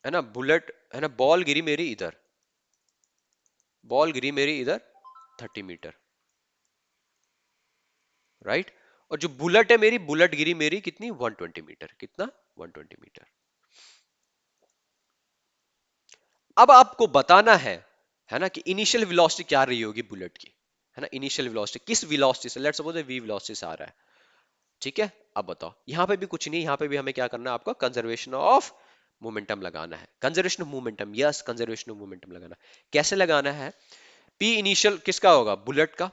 है ना, बुलेट, है ना, बॉल गिरी मेरी इधर, बॉल गिरी मेरी इधर 30 मीटर, राइट। और जो बुलेट है मेरी, बुलेट गिरी मेरी कितनी? 120 मीटर। कितना? 120 मीटर। अब आपको बताना है ना, कि इनिशियल वेलोसिटी क्या रही होगी बुलेट की, है ना, इनिशियल वेलोसिटी किस वेलोसिटी से, लेट्स सपोज वी वेलोसिटी से आ रहा है। ठीक है। अब बताओ, यहां पे भी कुछ नहीं, यहां पे भी हमें क्या करना है? आपका कंजर्वेशन ऑफ मोमेंटम लगाना है। Conservation of momentum, yes, conservation of momentum लगाना। कैसे लगाना है? पी इनिशियल किसका होगा? बुलेट का।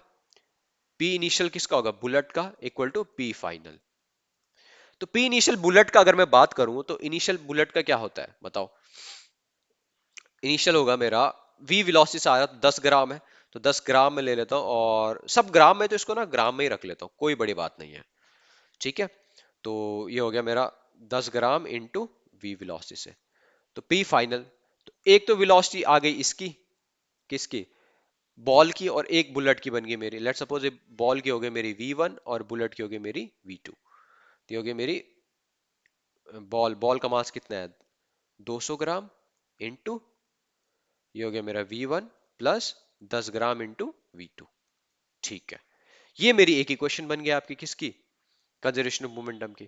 पी इनिशियल किसका होगा? बुलेट का, इक्वल टू पी फाइनल। तो पी इनिशियल बुलेट का अगर मैं बात करूं, तो इनिशियल बुलेट का क्या होता है बताओ? इनिशियल होगा मेरा, वी वेलोसिटी से आ रहा, तो 10 ग्राम है, तो 10 ग्राम में ले लेता हूं, और सब ग्राम में, तो इसको ना ग्राम में ही रख लेता हूं, कोई बड़ी बात नहीं है। ठीक है। तो ये हो गया मेरा 10 ग्राम इंटू वी वेलोसिटी से, तो पी फाइनल। तो एक तो वेलोसिटी आ गई इसकी, किसकी? बॉल की, और एक बुलेट की बन गई मेरी। लेट्स सपोज बॉल की हो गई मेरी v1 और बुलेट की हो गई मेरी v2। ये हो गई मेरी बॉल, बॉल का मास कितना है? 200 ग्राम इंटू, ये हो गया मेरा v1 plus 10 gram into v2। ठीक है। ये मेरी एक इक्वेशन बन गया आपकी, किसकी? कंजर्वेशन ऑफ मोमेंटम की।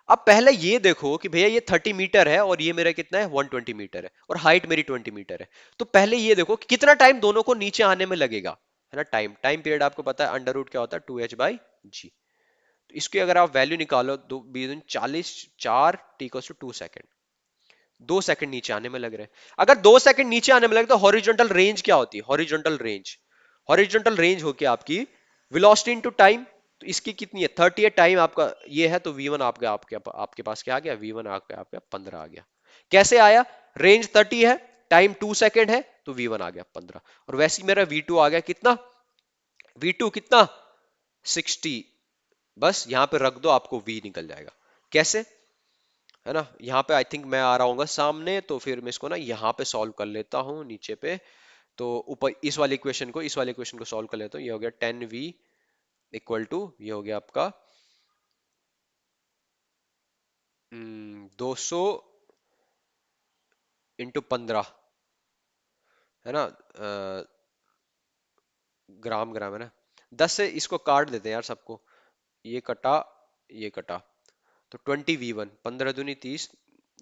अब पहले ये देखो कि भैया ये 30 मीटर है और ये मेरा कितना है? 120 मीटर है, और हाइट मेरी 20 मीटर है। तो पहले ये देखो कि कितना टाइम दोनों को नीचे आने में लगेगा, है ना। टाइम टाइम पीरियड आपको पता है, अंडर रूट क्या होता है? 2h/g। तो इसकी अगर आप वैल्यू निकालो, दो 40, 4 t = 2 सेकेंड, 2 सेकंड नीचे आने में लग रहे हैं। अगर 2 सेकंड नीचे आने में लगे, तो हॉरिजॉन्टल रेंज क्या होती है? हॉरिजॉन्टल रेंज, हॉरिजॉन्टल रेंज होके आपकी वेलोसिटी इनटू टाइम। तो इसकी कितनी है? 30 है, टाइम आपका ये है, तो v1 आपका, आपके पास क्या आ गया? v1 आपका आपका 15 आ गया। कैसे आया? रेंज 30 है, टाइम 2 सेकंड है, तो v1 आ गया 15। और वैसे ही मेरा v2 आ गया कितना? v2 कितना? 60। बस यहां पे रख दो, आपको v निकल जाएगा। कैसे? है ना, यहाँ पे आई थिंक मैं आ रहा हूँ सामने, तो फिर मैं इसको ना यहाँ पे सॉल्व कर लेता हूँ नीचे पे। तो ऊपर इस वाले इक्वेशन को सॉल्व कर लेता हूँ। ये हो गया 10v इक्वल टू, ये हो गया आपका 200 इंटू 15, है ना, ग्राम ग्राम है ना, 10 से इसको काट देते हैं यार सबको, ये कटा, ये कटा, तो 20v1, 15 दूनी 30,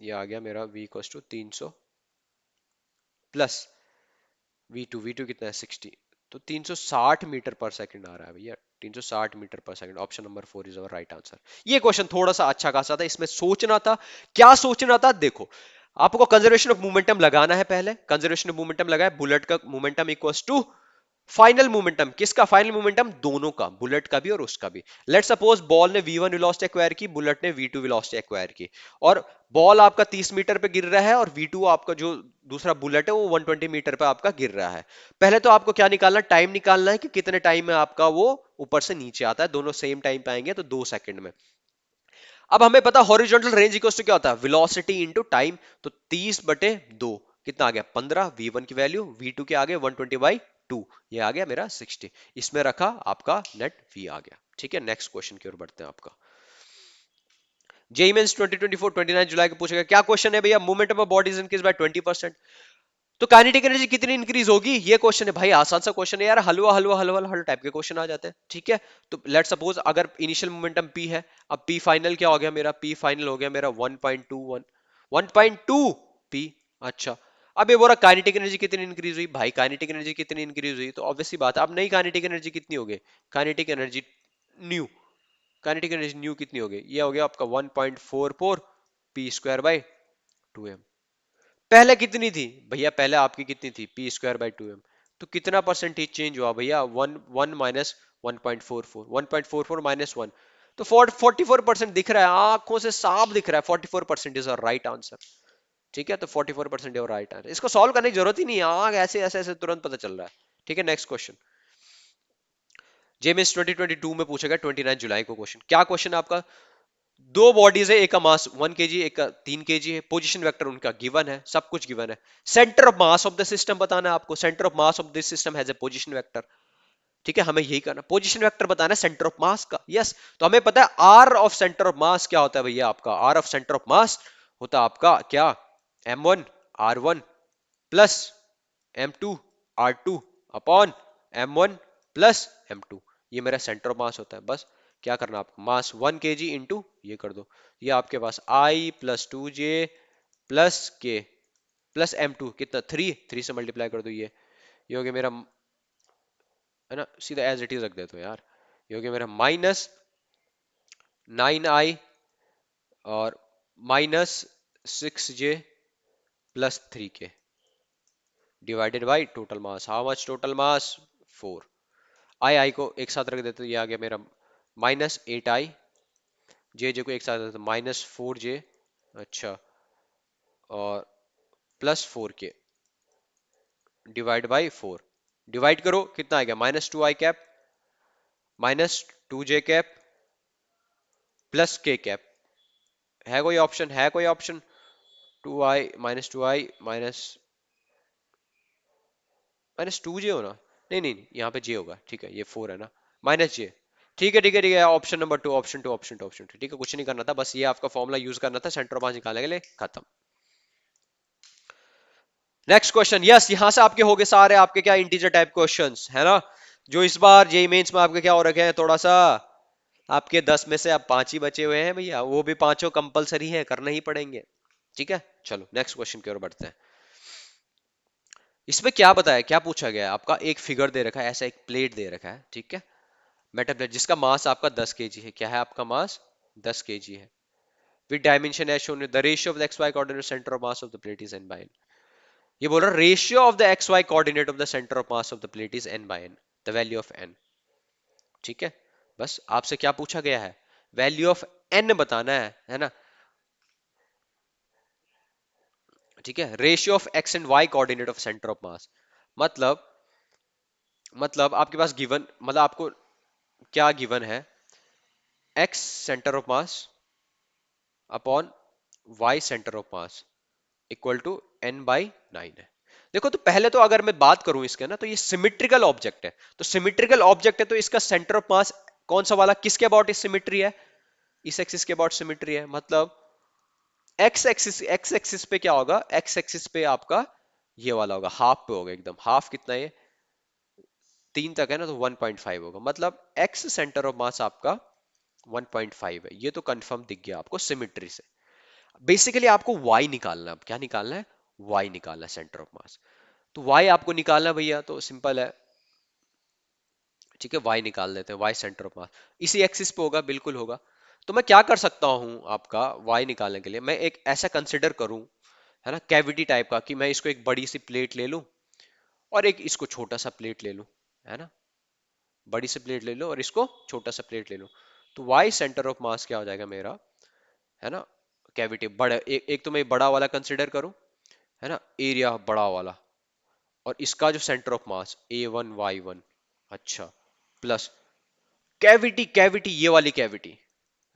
ये आ गया मेरा v equals to 300 plus V two कितना है 60, तो 360 मीटर पर सेकंड आ रहा है भैया, 360 मीटर पर second. Option number 4 is our right answer. ये क्वेश्चन थोड़ा सा अच्छा खासा था, इसमें सोचना था। क्या सोचना था, देखो आपको कंजर्वेशन ऑफ मोमेंटम लगाना है, पहले कंजर्वेशन ऑफ मोमेंटम लगाए, बुलेट का momentum equals to final momentum, किसका फाइनल मोमेंटम, दोनों का, बुलेट का भी और उसका भी। लेट सपोज बॉल ने v1 वेलोसिटी एक्वायर की, बुलेट ने v2 वेलोसिटी एक्वायर की, और बॉल आपका 30 मीटर पे गिर रहा है और v2 आपका जो दूसरा बुलेट है वो 120 मीटर पे आपका गिर रहा है। पहले तो आपको क्या निकालना, टाइम निकालना है कि कितने टाइम में आपका वो ऊपर से नीचे आता है, दोनों सेम टाइम पे आएंगे तो 2 सेकंड में। अब हमें पता हॉरिजॉन्टल रेंज इक्वल्स टू क्या होता है, वेलोसिटी इनटू टाइम, तो 30/2 कितना आ गया 15, v1 की वैल्यू, v2 के आगे 120/2, ये आ गया मेरा 60, इसमें रखा आपका नेट v आ गया। ठीक है, नेक्स्ट क्वेश्चन की ओर बढ़ते हैं। आपका जेई मेंस 2024 29 जुलाई को पूछेगा, क्या क्वेश्चन है भैया, momentum of bodies increase by 20%, तो काइनेटिक एनर्जी कितनी इंक्रीज होगी, ये क्वेश्चन है भाई, आसान सा क्वेश्चन है यार, हलवा हलवा हलवा हल टाइप के क्वेश्चन आ जाते हैं। ठीक है, तो लेट सपोज अगर इनिशियल मोमेंटम p है, अब p फाइनल क्या हो गया मेरा, p फाइनल हो गया मेरा 1.21, 1.2 p। अच्छा, अब ये बोला काइनेटिक एनर्जी कितनी इंक्रीज हुई, भाई काइनेटिक एनर्जी कितनी इंक्रीज हुई, तो ऑब्वियसली बात है, अब नई काइनेटिक एनर्जी कितनी होगी, kinetic energy new, kinetic energy new कितनी हो गई, ये हो गया आपका 1.44 पी स्क्वायर बाई 2m। पहले कितनी थी भैया, पहले आपकी कितनी थी, p² बाई 2m, तो कितना परसेंटेज चेंज हुआ भैया, वन वन माइनस 1.44 माइनस 1, तो 44% दिख रहा है, आंखों से साफ दिख रहा है, 44% इज राइट आंसर। ठीक है, तो 44% और राइट आंसर, इसको सॉल्व करने की जरूरत ही नहीं है, आंख ऐसे ऐसे ऐसे तुरंत पता चल रहा है। ठीक है, नेक्स्ट क्वेश्चन, जेएमएस 2022 में पूछेगा 29 जुलाई को क्वेश्चन, क्या क्वेश्चन है आपका, दो बॉडीज है, एक का मास 1 kg, एक का 3 kg है, पोजीशन वेक्टर उनका गिवन है, सब कुछ गिवन है, centre of mass of the system बताना है आपको, centre of mass of this system has a position vector. ठीक है, हमें यही करना, पोजीशन वेक्टर बताना है सेंटर ऑफ मास का, यस। तो हमें पता है R of centre of mass क्या होता है भैया, आपका R of centre of mass होता है आपका क्या, m1 r1 plus m2 r2 upon m1 plus m2, ये मेरा सेंटर ऑफ मास होता है। बस क्या करना आपको, मास 1 kg इंटू ये कर दो, ये आपके पास i प्लस 2j प्लस के प्लस m2 कितना 3 से मल्टीप्लाई कर दो, ये हो गया मेरा, है ना, सीधा एज इट इज रख देते हो यार, ये हो गया मेरा -9i और -6j plus 3k divided by total mass, how much total mass 4, आई को एक साथ रख देते तो ये आ गया मेरा -8i, जे को एक साथ रख देते -4j, अच्छा, और +4k डिवाइड बाई 4, डिवाइड करो कितना आएगा, -2i cap -2j cap plus k cap, है कोई ऑप्शन, है कोई ऑप्शन, 2i -2i -2j होना, नहीं नहीं नहीं, यहाँ पे j होगा, ठीक है, ये 4 है ना, -j, ठीक है ठीक है ठीक है, ऑप्शन नंबर 2, ऑप्शन टू, ठीक है, कुछ नहीं करना था, बस ये आपका फॉर्मूला यूज करना था सेंटर ऑफ मास निकालने के लिए, खत्म। नेक्स्ट क्वेश्चन, यस, यहां से आपके हो गए सारे आपके क्या इंटीजर टाइप क्वेश्चंस, है ना, जो इस बार जेई मेंस में आपके क्या हो रखे हैं, थोड़ा सा आपके 10 में से अब 5 ही बचे हुए हैं भैया, वो भी पांचों कंपलसरी है, करने ही पड़ेंगे। ठीक है, चलो नेक्स्ट क्वेश्चन की ओर बढ़ते हैं। इसमें क्या बताया, क्या पूछा गया है आपका, एक फिगर दे रखा है, ऐसा एक प्लेट दे रखा है, ठीक है, मेटल प्लेट, जिसका मास आपका 10 kg है, क्या है आपका मास 10 kg है, with dimension as shown, the ratio of the X Y coordinate centre of mass of the plate is n by n, ये बोल रहा है ratio of the X Y coordinate of the centre of mass of the plate is n by n, the value of n। ठीक है, बस आपसे क्या पूछा गया है, वैल्यू ऑफ n बताना है ना, ठीक है, ratio of X and Y coordinate of centre of mass, मतलब आपके पास गिवन, मतलब आपको क्या गिवन है, X centre of mass upon Y centre of mass equal to n/9 है। देखो, तो पहले तो अगर मैं बात करूं इसके ना, तो ये सिमिट्रिकल ऑब्जेक्ट है, तो सिमिट्रिकल ऑब्जेक्ट है तो इसका सेंटर ऑफ मास कौन सा वाला, किसके अबाउट इस सिमिट्री है, इस एक्सिस के अबाउट सिमिट्री है, मतलब एक्स एक्सिस पे क्या होगा, एक्स एक्सिस पे आपका ये वाला होगा हाफ पे होगा एकदम। हाफ कितना है ये, 3 तक है ना, तो 1.5 होगा, मतलब एक्स सेंटर ऑफ मास आपका 1.5 है। ये तो कंफर्म दिख गया आपको सिमिट्री से। बेसिकली आपको वाई निकालना है। अब क्या निकालना है, वाई निकालना है, सेंटर ऑफ मास। तो वाई आपको निकालना है भैया, तो सिंपल है, ठीक है, वाई निकाल देते हैं। वाई सेंटर ऑफ मास इसी एक्सिस पे होगा, बिल्कुल होगा। तो मैं क्या कर सकता हूं आपका वाई निकालने के लिए, मैं एक ऐसा कंसिडर करूं, है ना, कैविटी टाइप का, कि मैं इसको एक बड़ी सी प्लेट ले लूं और एक इसको छोटा सा प्लेट ले लूं, है ना, बड़ी सी प्लेट ले लो और इसको छोटा सा प्लेट ले लो। तो वाई सेंटर ऑफ मास क्या हो जाएगा मेरा, है ना, कैविटी बड़ा, एक तो मैं बड़ा वाला कंसिडर करूं, है ना, एरिया बड़ा वाला, और इसका जो centre of mass A1 Y1, अच्छा, प्लस कैविटी, कैविटी ये वाली कैविटी,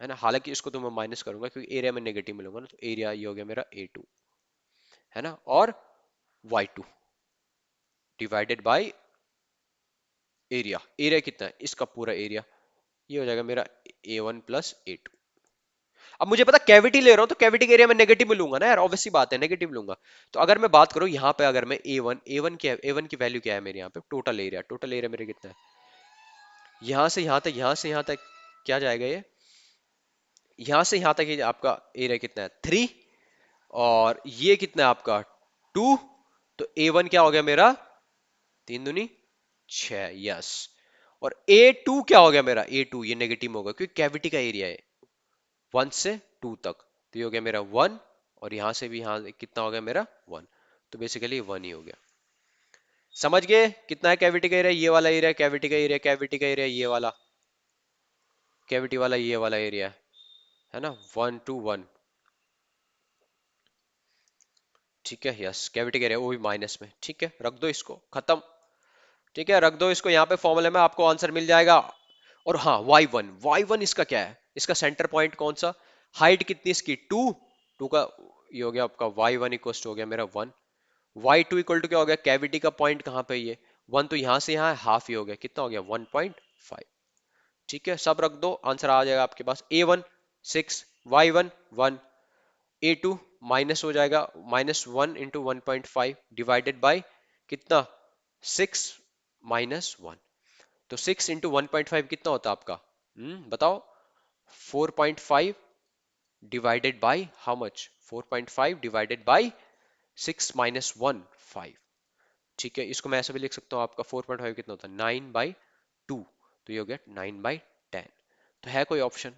है ना, हालांकि इसको तो मैं माइनस करूंगा क्योंकि एरिया में नेगेटिव मिलूंगा ना, तो एरिया ये हो गया मेरा A2, है ना, और Y2 divided by area. Area कितना है, इसका पूरा एरिया, ये हो जाएगा मेरा A1 प्लस A2। अब मुझे पता कैविटी ले रहा हूं, तो कैविटी के एरिया में नेगेटिव लूंगा ना यार, ऑब्वियस सी बात है, नेगेटिव लूंगा। तो अगर मैं बात करूं यहाँ पे, अगर मैं A1 क्या है, A1 की वैल्यू क्या है मेरे यहाँ पे, टोटल एरिया, टोटल एरिया मेरे कितना है, यहां से यहां तक, यहां से यहां तक क्या जाएगा ये, यहां से यहां तक ये आपका एरिया कितना है, 3, और ये कितना है आपका 2। तो A1 क्या हो गया मेरा, 3 दूनी 6, यस। और A2 क्या हो गया मेरा, A2 ये नेगेटिव होगा क्योंकि कैविटी का एरिया है 1 से 2 तक, तो ये हो गया मेरा 1, और यहां से भी यहां कितना हो गया मेरा 1, तो बेसिकली 1 ही हो गया। समझ गए कितना है कैविटी का एरिया, ये वाला एरिया कैविटी का एरिया, कैविटी का एरिया ये वाला, कैविटी वाला ये वाला एरिया, है ना, 1 to 1, ठीक है, यस, कैविटी का एरिया वो भी माइनस में, ठीक है, रख दो इसको, खत्म, ठीक है, रख दो इसको यहाँ पे फॉर्मूले में, आपको आंसर मिल जाएगा। और हाँ, वाई वन इसका क्या है, इसका सेंटर पॉइंट कौन सा, हाइट कितनी इसकी 2, 2 का, ये हो गया आपका Y1 इक्वल हो गया मेरा 1, Y2 इक्वल टू क्या हो गया, कैविटी का पॉइंट कहाँ पे, ये 1 तो यहाँ से यहाँ हाफ ही हो गया, कितना हो गया 1.5, ठीक है, सब रख दो, आंसर आ जाएगा आपके पास। A1 6, Y1 1, A2 माइनस हो जाएगा, -1 × 1.5 डिवाइडेड बाई कितना, 6 -1, तो 6 × 1.5 कितना होता है आपका, बताओ, 4.5 divided by how much, 4.5 divided by 6 - 1 5, ठीक है, इसको मैं ऐसे भी लिख सकता हूँ, आपका 4.5 कितना होता है 9/2, तो ये हो गया 9/10। तो है कोई ऑप्शन,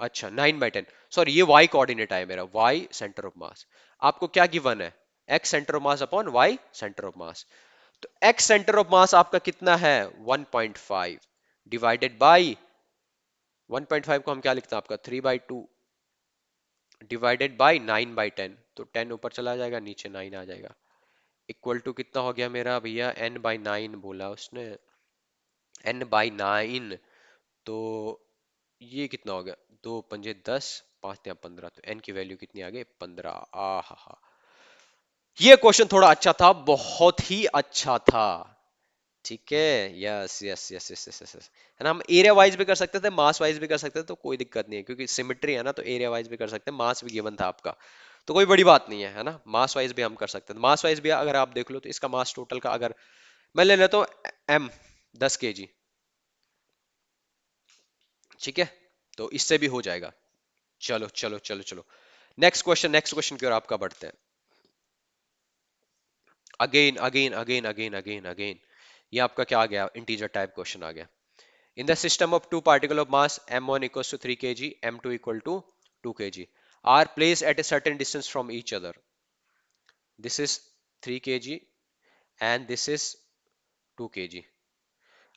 अच्छा 9/10, सॉरी ये y कोऑर्डिनेट है मेरा, y सेंटर ऑफ मास, आपको क्या गिवन है, x centre of mass upon y centre of mass, तो x सेंटर ऑफ मास आपका कितना है 1.5 डिवाइडेड बाई 1.5 को हम क्या लिखते हैं आपका 3/2 डिवाइडेड बाई 9/10, तो 10 ऊपर चला जाएगा, नीचे 9 आ जाएगा, इक्वल टू कितना हो गया मेरा भैया, n/9 बोला उसने, n/9, तो ये कितना हो गया, 2 × 5 = 10, 5 × 15, तो n की वैल्यू कितनी आ गई 15। आ हा हा, ये क्वेश्चन थोड़ा अच्छा था, बहुत ही अच्छा था, ठीक है, yes yes yes yes yes yes, है ना, हम एरिया वाइज भी कर सकते थे, मास वाइज भी कर सकते थे, तो कोई दिक्कत नहीं है क्योंकि सिमेट्री है ना, तो एरिया वाइज भी कर सकते हैं, मास भी गिवन था आपका, तो कोई बड़ी बात नहीं है ना, मास वाइज भी हम कर सकते हैं। मास वाइज भी अगर आप देख लो, तो इसका मास टोटल का अगर मैं ले लेता हूँ m 10 kg, ठीक है, तो इससे भी हो जाएगा। चलो चलो चलो चलो, नेक्स्ट क्वेश्चन, नेक्स्ट क्वेश्चन की ओर आपका बढ़ते हैं। Again again again again again again, ये आपका क्या आ गया, इंटीजर टाइप क्वेश्चन आ गया। In the system of two particles of mass m1 equals to 3 kg, m2 equal to 2 kg, are placed at a certain distance from each other. This is 3 kg and this is 2 kg.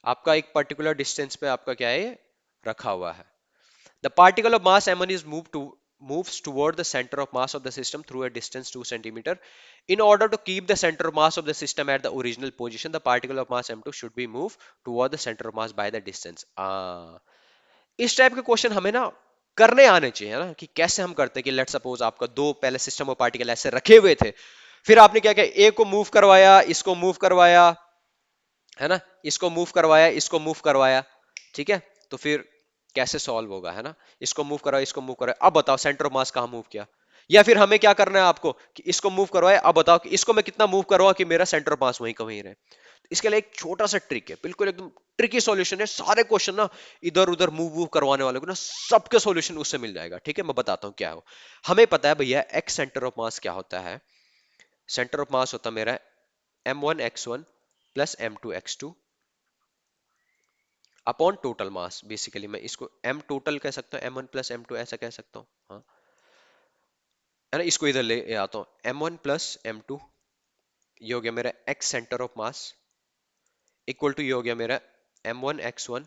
आपका एक particular distance पे आपका क्या है, रखा हुआ है। The particle of mass m1 is moves toward the center of mass of the system through a distance 2 centimeter. In order to keep the center of mass of the system at the original position, the particle of mass m2 should be moved toward the center of mass by the distance. इस type के question हमें ना करने आने चाहिए, है ना, कि कैसे हम करते हैं, कि लेट सपोज आपका दो पहले सिस्टम ऑफ पार्टिकल ऐसे रखे हुए थे, फिर आपने क्या किया, ए को मूव करवाया, इसको मूव करवाया, है ना, इसको मूव करवाया, इसको मूव करवाया, ठीक है, तो फिर कैसे सॉल्व होगा, है ना, इसको मूव करा, इसको मूव करा, अब बताओ सेंटर ऑफ मास कहाँ मूव किया, या फिर हमें क्या करना है आपको कि इसको मूव करवाए, अब बताओ कि इसको मैं कितना मूव करवाऊं कि मेरा सेंटर ऑफ मास वहीं का वहीं रहे। तो इसके लिए एक छोटा सा ट्रिक है, बिल्कुल एकदम ट्रिकी सॉल्यूशन है, सारे क्वेश्चन ना इधर उधर मूव मूव करवाने वाले को ना सबके सॉल्यूशन उससे मिल जाएगा। ठीक है, मैं बताता हूँ क्या हो। हमें पता है भैया एक्स सेंटर ऑफ मास क्या होता है। सेंटर ऑफ मास होता है मेरा m1x1 plus m2x2 upon total मास। बेसिकली मैं इसको m टोटल कह सकता हूँ, m1 प्लस m2 ऐसा कह सकता हूँ, हाँ है ना। इसको इधर ले आता हूँ, m1 प्लस m2 ये हो गया मेरा x centre of mass equal to ये हो गया मेरा m1x1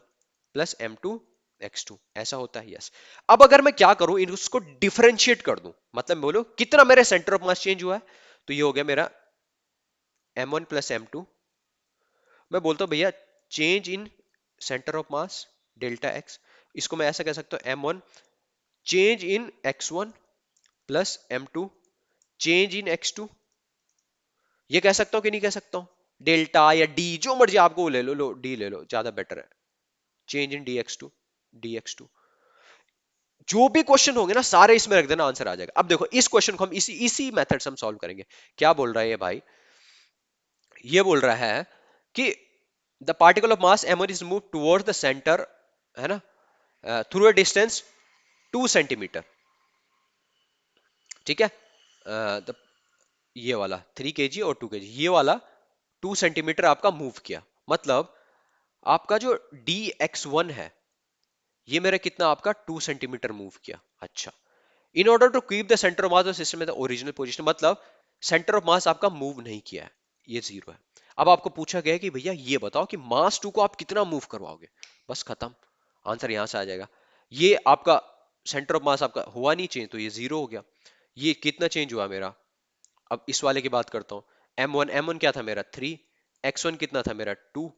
प्लस m2x2 ऐसा होता है, यस। अब अगर मैं क्या करूं, इसको डिफरेंशिएट कर दूं, मतलब बोलो कितना मेरे सेंटर ऑफ मास चेंज हुआ है, तो ये हो गया मेरा m1 प्लस m2। मैं बोलता हूं भैया change in centre of mass delta x, इसको मैं ऐसा कह सकता हूं m1 change in x1 plus m2 change in x2। ये कह सकता हूं कि नहीं कह सकता हूं, डेल्टा या डी जो मर्जी आपको ले लो, लो डी ले लो ज्यादा बेटर है। चेंज इन dx2, dx2 जो भी क्वेश्चन होंगे ना सारे इसमें रख देना, आंसर आ जाएगा। अब देखो इस क्वेश्चन को हम इसी इसी मेथड से हम सॉल्व करेंगे। क्या बोल रहा है ये भाई, ये बोल रहा है कि the particle of mass m1 is move towards the centre, है ना, थ्रू अ डिस्टेंस 2 सेंटीमीटर। ठीक है, द ये वाला 3 kg और 2 kg, ये वाला 2 सेंटीमीटर आपका मूव किया, मतलब आपका जो dx1 है ये मेरा कितना आपका 2 सेंटीमीटर मूव किया। अच्छा, in order to keep the centre of mass of system in the original position, मतलब सेंटर ऑफ मास आपका मूव नहीं किया है, ये 0 है। अब आपको पूछा गया है कि भैया ये बताओ कि मास 2 को आप कितना मूव करवाओगे, बस खत्म, आंसर यहां से आ जाएगा। ये आपका सेंटर ऑफ मास आपका हुआ नहीं चेंज, तो ये 0 हो गया। ये कितना चेंज हुआ मेरा, अब इस वाले की बात करता हूँ। m1 क्या था मेरा 3, x1 कितना था मेरा 2,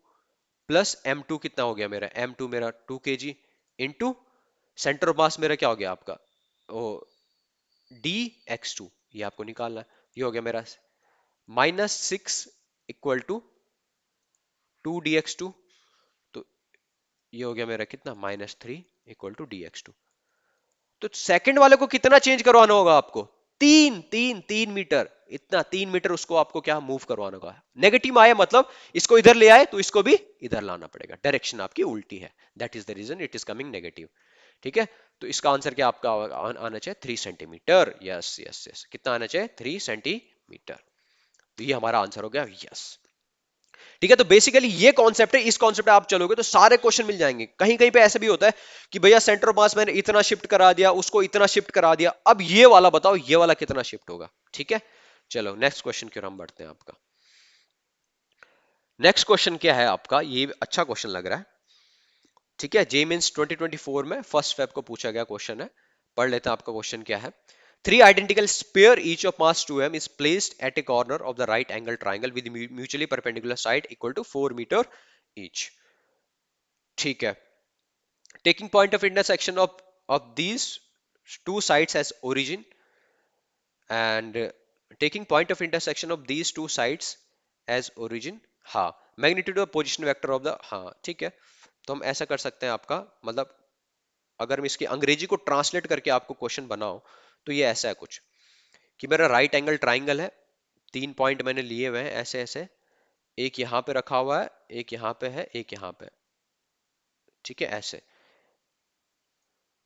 प्लस m2 कितना हो गया मेरा, m2 मेरा 2 kg इंटू सेंटर ऑफ मास मेरा क्या हो गया आपका ओ dx2, ये आपको निकालना है। ये हो गया मेरा -6 इक्वल टू 2 dx2, तो ये हो गया मेरा कितना -3 इक्वल टू dx2। तो सेकंड वाले को कितना चेंज करवाना होगा आपको, 3 मीटर, इतना 3 मीटर उसको आपको क्या मूव करवाना होगा। नेगेटिव आया मतलब इसको इधर ले आए तो इसको भी इधर लाना पड़ेगा, डायरेक्शन आपकी उल्टी है, that is the reason it is coming negative. ठीक है, तो इसका आंसर क्या आपका आना चाहिए 3 सेंटीमीटर, यस यस यस, कितना आना चाहिए 3 सेंटीमीटर। तो ये हमारा आंसर हो गया, यस। ठीक है, तो बेसिकली ये कॉन्सेप्ट है, इस कॉन्सेप्ट पे आप चलोगे तो सारे क्वेश्चन मिल जाएंगे। कहीं कहीं पे ऐसे भी होता है कि भैया सेंटर ऑफ मास मैंने इतना शिफ्ट करा दिया, उसको इतना शिफ्ट करा दिया, अब ये वाला बताओ ये वाला कितना शिफ्ट होगा। ठीक है, चलो नेक्स्ट क्वेश्चन की ओर हम बढ़ते हैं। आपका नेक्स्ट क्वेश्चन क्या है आपका, ये अच्छा क्वेश्चन लग रहा है। ठीक है, जे मीन्स 2024 में 1 फेब को पूछा गया क्वेश्चन है, पढ़ लेते हैं आपका क्वेश्चन क्या है। Three identical sphere each of mass 2m is placed at a corner of the right angle triangle with mutually perpendicular side equal to 4 meter each. ठीक है, taking point of intersection of these two sides as origin and taking point of intersection of these two sides as origin, हाँ magnitude of position vector of the, हाँ ठीक है। तो हम ऐसा कर सकते हैं आपका, मतलब अगर मैं इसकी अंग्रेजी को ट्रांसलेट करके आपको क्वेश्चन बनाऊं तो ये ऐसा है कुछ कि मेरा राइट एंगल ट्राइंगल है, 3 पॉइंट मैंने लिए हुए हैं ऐसे ऐसे, एक यहाँ पे रखा हुआ है, एक यहाँ पे है, एक यहाँ पे, ठीक है ऐसे।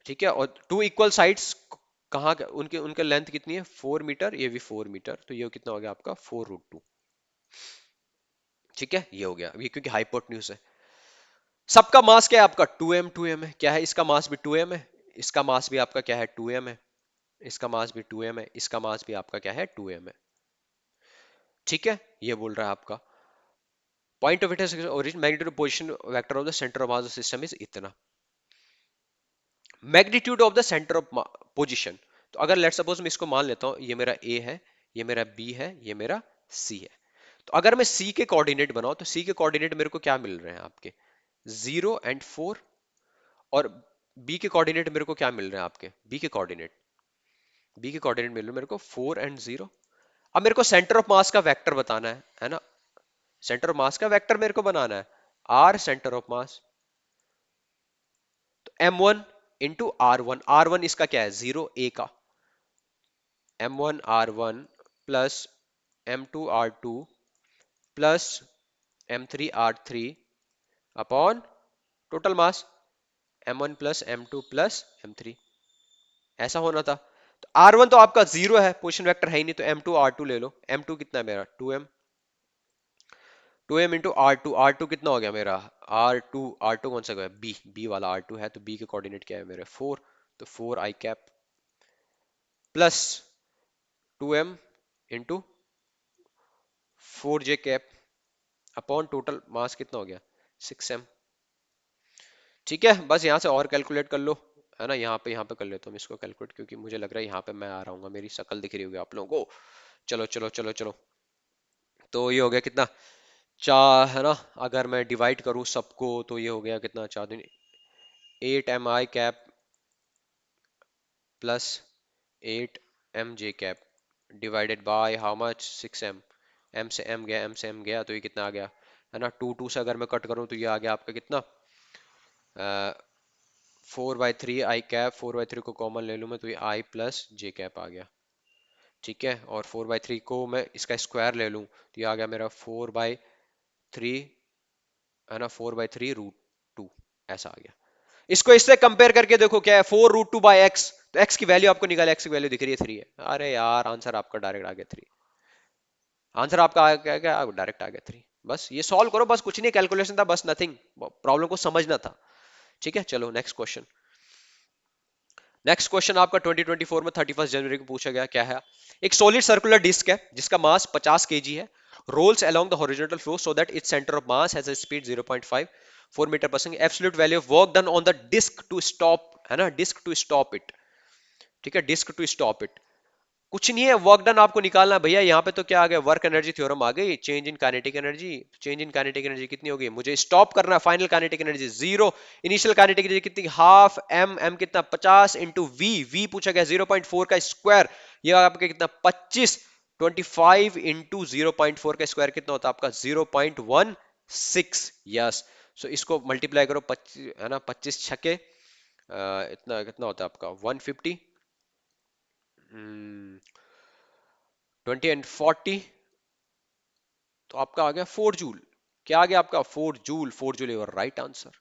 ठीक है, और टू इक्वल साइड्स कहाँ उनके उनके लेंथ कितनी है 4 मीटर, ये भी 4 मीटर, तो ये कितना हो गया आपका 4√2। ठीक है, ये हो गया ये क्योंकि हाइपोटेन्यूज है। सबका मास क्या है आपका 2m है, क्या है इसका मास भी 2m है, इसका मास भी आपका क्या है 2m है, इसका मास भी 2m है, इसका मास भी आपका क्या है 2m है। ठीक है, ये बोल रहा है आपका point of intersection origin magnitude position vector of the centre of mass system is इतना, magnitude of the centre of position. तो अगर लेट सपोज मैं इसको मान लेता हूं, ये मेरा ए है, ये मेरा बी है, ये मेरा सी है। तो अगर मैं सी के कोऑर्डिनेट बनाऊं तो सी के कोऑर्डिनेट मेरे को क्या मिल रहे हैं आपके 0 और 4, और बी के कोऑर्डिनेट मेरे को क्या मिल रहे हैं आपके बी के कोऑर्डिनेट मिल रहे हैं मेरे को 4 और 0। अब मेरे को सेंटर ऑफ मास का वेक्टर बताना है ना, सेंटर ऑफ मास का वेक्टर मेरे को बनाना है, आर सेंटर ऑफ मास, तो m1 into R one, R one इसका क्या है 0 ए का, m1r1 plus m2r2 plus m3r3 upon total mass m1 plus m2 plus m3, ऐसा होना था। तो r1 तो आपका जीरो है, पोजीशन वेक्टर है ही नहीं, तो m2r2 ले लो। m2 कितना है मेरा 2m, 2m इंटू r2 कितना हो गया मेरा r2 कौन सा है, बी वाला r2 है, तो b के कोऑर्डिनेट क्या है मेरे 4, तो 4 i cap plus 2m into 4j cap upon total मास कितना हो गया 6m। ठीक है, बस यहाँ से और कैलकुलेट कर लो, है ना, यहाँ पे कर लेता हूँ इसको कैलकुलेट, क्योंकि मुझे लग रहा है यहाँ पे मैं आ रहा हूँ, मेरी शक्ल दिख रही होगी आप लोगों को। चलो चलो चलो चलो, तो ये हो गया कितना, चार, है ना, अगर मैं डिवाइड करूँ सबको तो ये हो गया कितना, 4 दिन 8 mi cap plus 8 mj cap divided by how much 6m, m से m गया, m से m गया, तो ये कितना आ गया, है ना, 2 से अगर मैं कट करूँ तो ये आ गया आपका कितना, 4/3 i कैप, 4/3 को कॉमन ले लूँ मैं तो ये i प्लस जे कैप आ गया। ठीक है, और 4/3 को मैं इसका स्क्वायर ले लूँ तो ये आ गया मेरा 4/3, है ना, 4/3√2, ऐसा आ गया। इसको इससे कंपेयर करके देखो क्या है, 4√2/x, तो x की वैल्यू आपको निकाले, x की वैल्यू दिख रही है 3 है। अरे यार, आंसर आपका डायरेक्ट आ गया 3, आंसर आपका आ गया क्या, डायरेक्ट आ गया 3। बस ये सॉल्व करो, बस कुछ नहीं, कैलकुलेशन था बस, नथिंग, प्रॉब्लम को समझना था। ठीक है, चलो नेक्स्ट क्वेश्चन। नेक्स्ट क्वेश्चन आपका 2024 में 31 जनवरी को पूछा गया, क्या है, एक सॉलिड सर्कुलर डिस्क है जिसका मास 50 केजी है, rolls along the horizontal flow so that its centre of mass has a speed 0.5 4 metre पर second, absolute value of work done on the disc to stop, है ना, disc to stop it. ठीक है, disc to stop it, कुछ नहीं है, work done आपको निकालना है भैया। यहाँ पे तो क्या आ गया, वर्क एनर्जी थ्योरम आ गई, change in kinetic energy, change in kinetic energy कितनी होगी, मुझे स्टॉप करना है, final kinetic energy zero, initial kinetic energy कितनी, हाफ एम, एम कितना 50 इंटू वी, वी पूछा गया 0.4 का स्क्वायर, ये आपका कितना 25, 25 इंटू 0.4 का स्क्वायर कितना होता है आपका 0.16, यस। सो इसको मल्टीप्लाई करो 25, है ना, 25 छके इतना कितना होता है आपका 150, 20 एंड 40, तो आपका आ गया 4 जूल। क्या आ गया आपका 4 joule, 4 joule your right answer,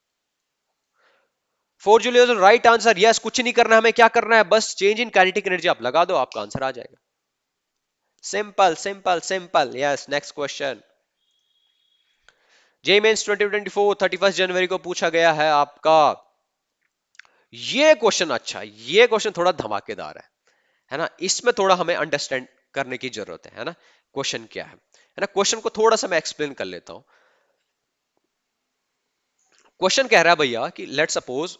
4 joule your right answer, yes. कुछ नहीं करना, हमें क्या करना है, बस चेंज इन काइनेटिक एनर्जी आप लगा दो, आपका आंसर आ जाएगा, simple simple simple, yes. Next question, JEE mains 2024 31 जनवरी को पूछा गया है आपका, ये क्वेश्चन अच्छा, ये क्वेश्चन थोड़ा धमाकेदार है ना, इसमें थोड़ा हमें अंडरस्टैंड करने की जरूरत है ना। क्वेश्चन क्या है ना, क्वेश्चन को थोड़ा सा मैं एक्सप्लेन कर लेता हूं। क्वेश्चन कह रहा है भैया कि लेट सपोज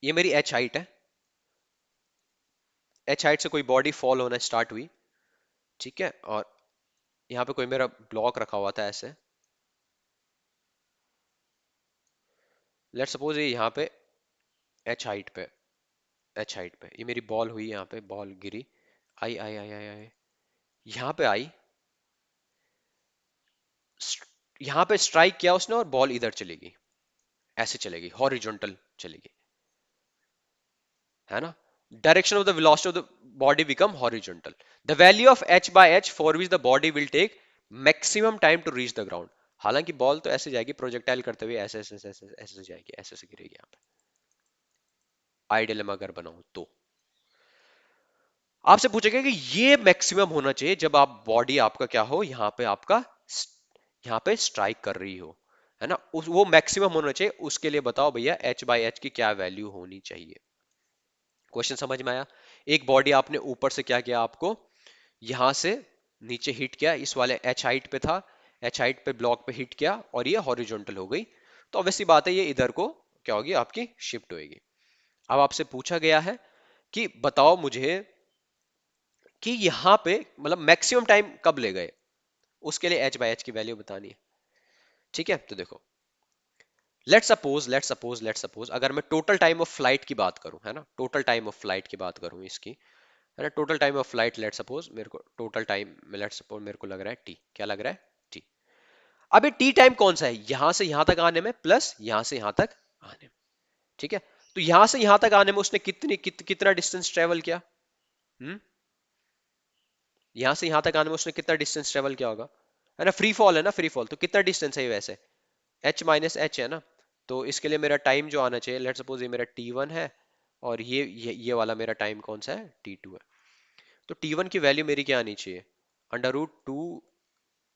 ये मेरी एच हाइट है, एच हाइट से कोई बॉडी फॉल होना स्टार्ट हुई, ठीक है, और यहाँ पे कोई मेरा ब्लॉक रखा हुआ था ऐसे, लेट सपोज ये यहाँ पे एच हाइट पे, एच हाइट पे ये मेरी बॉल हुई, यहाँ पे बॉल गिरी, आई आई आई आई आई, यहाँ पे आई, यहाँ पे स्ट्राइक किया उसने और बॉल इधर चलेगी, ऐसे चलेगी, हॉरिजॉन्टल चलेगी, है ना, direction of the velocity of the body become horizontal, the value of H by H for which the body will take maximum time to reach the ground. हालांकि बॉल तो ऐसे जाएगी प्रोजेक्टाइल करते हुए, ऐसे ऐसे ऐसे ऐसे ऐसे जाएगी, ऐसे ऐसे गिरेगी, यहाँ पे आइडियल में अगर बनाऊं तो आपसे पूछेगा कि ये मैक्सिमम होना चाहिए जब आप बॉडी आपका क्या हो, यहाँ पे आपका यहाँ पे स्ट्राइक कर रही हो, है ना, वो मैक्सिमम होना चाहिए, उसके लिए बताओ भैया एच बाय एच की क्या वैल्यू होनी चाहिए। क्वेश्चन समझ में आया, एक बॉडी आपने ऊपर से क्या किया, आपको यहां से नीचे हिट किया, इस वाले एच हाइट पे था, एच हाइट पे ब्लॉक पे हिट किया और ये हॉरिजॉन्टल हो गई, तो ऑब्वियसली बात है ये इधर को क्या होगी, आपकी शिफ्ट होगी। अब आपसे पूछा गया है कि बताओ मुझे कि यहां पे मतलब मैक्सिमम टाइम कब ले गए, उसके लिए एच बाय एच की वैल्यू बतानी है। ठीक है, तो देखो लेट सपोज अगर मैं टोटल टाइम ऑफ फ्लाइट की बात करूं, है ना, टोटल टाइम ऑफ फ्लाइट की बात करूं इसकी, है ना, total time of flight, let suppose मेरे को टोटल टाइम, लेट सपोज मेरे को लग रहा है टी, क्या लग रहा है टी। अब ये टी टाइम कौन सा है, यहां से यहां तक आने में प्लस यहां से यहां तक आने में, ठीक है, तो यहां से यहां तक आने में उसने कितना डिस्टेंस ट्रेवल किया, हम्म, यहां से यहां तक आने में उसने कितना डिस्टेंस ट्रेवल किया होगा, है ना, फ्री फॉल है ना, फ्री फॉल, तो कितना डिस्टेंस है ये वैसे, h माइनस एच है ना। तो इसके लिए मेरा टाइम जो आना चाहिए, लेट सपोज ये मेरा t1 है, और ये वाला मेरा टाइम कौन सा है, t2 है। तो t1 की वैल्यू मेरी क्या आनी चाहिए, √2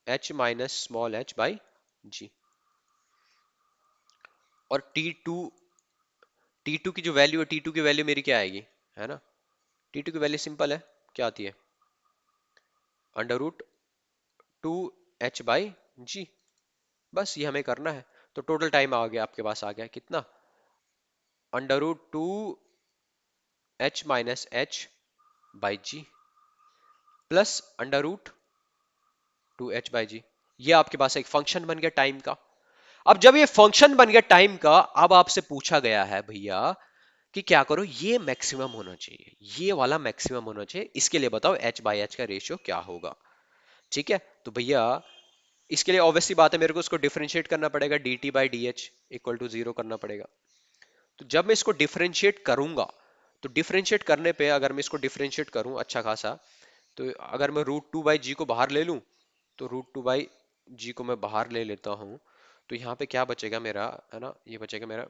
h minus small h by g. और टी टू की जो वैल्यू है, टी टू की वैल्यू मेरी क्या आएगी, है ना, टी टू की वैल्यू सिंपल है, क्या आती है, √2 h बाई जी। बस ये हमें करना है। तो टोटल टाइम आ गया आपके पास, आ गया कितना, √2 h minus h by G plus √2h/g। ये आपके पास एक फंक्शन बन गया टाइम का। अब जब ये फंक्शन बन गया टाइम का, अब आपसे पूछा गया है भैया कि क्या करो, ये मैक्सिमम होना चाहिए, ये वाला मैक्सिमम होना चाहिए, इसके लिए बताओ h/h का रेशियो क्या होगा। ठीक है, तो भैया इसके लिए ऑब्वियसली बात है, मेरे को उसको डिफरेंशिएट करना पड़ेगा, dt/dh इक्वल टू 0 करना पड़ेगा। तो जब मैं इसको डिफरेंशिएट करूंगा, तो डिफरेंशिएट करने पे अगर मैं इसको डिफरेंशिएट करूं अच्छा खासा, तो अगर मैं √2/g को बाहर ले लूं, तो √2/g को मैं बाहर ले लेता हूं, तो यहाँ पे क्या बचेगा मेरा, है ना, ये बचेगा मेरा,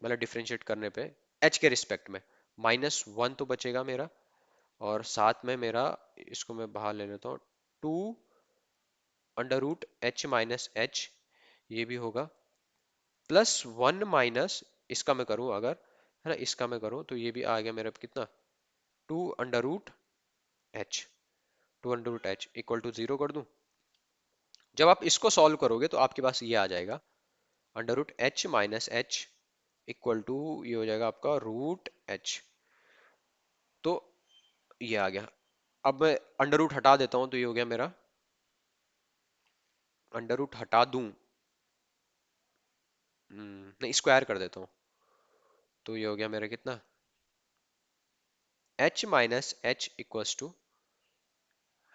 मतलब डिफरेंशिएट करने पे h के रिस्पेक्ट में -1 तो बचेगा मेरा, और साथ में मेरा, इसको मैं बाहर ले लेता हूँ, 2 √h माइनस h, ये भी होगा, +1 माइनस, इसका मैं करूँ अगर, है ना, इसका मैं करूँ तो ये भी आ गया मेरा कितना, 2 √h, 2 √h इक्वल टू 0 कर दूं। जब आप इसको सॉल्व करोगे तो आपके पास ये आ जाएगा, √h minus h equal to, ये हो जाएगा आपका √h। तो ये आ गया। अब मैं अंडर रूट हटा देता हूं, तो ये हो गया मेरा, अंडर रूट हटा दूं, नहीं स्क्वायर कर देता हूं, तो ये हो गया मेरा कितना, h minus h equals to,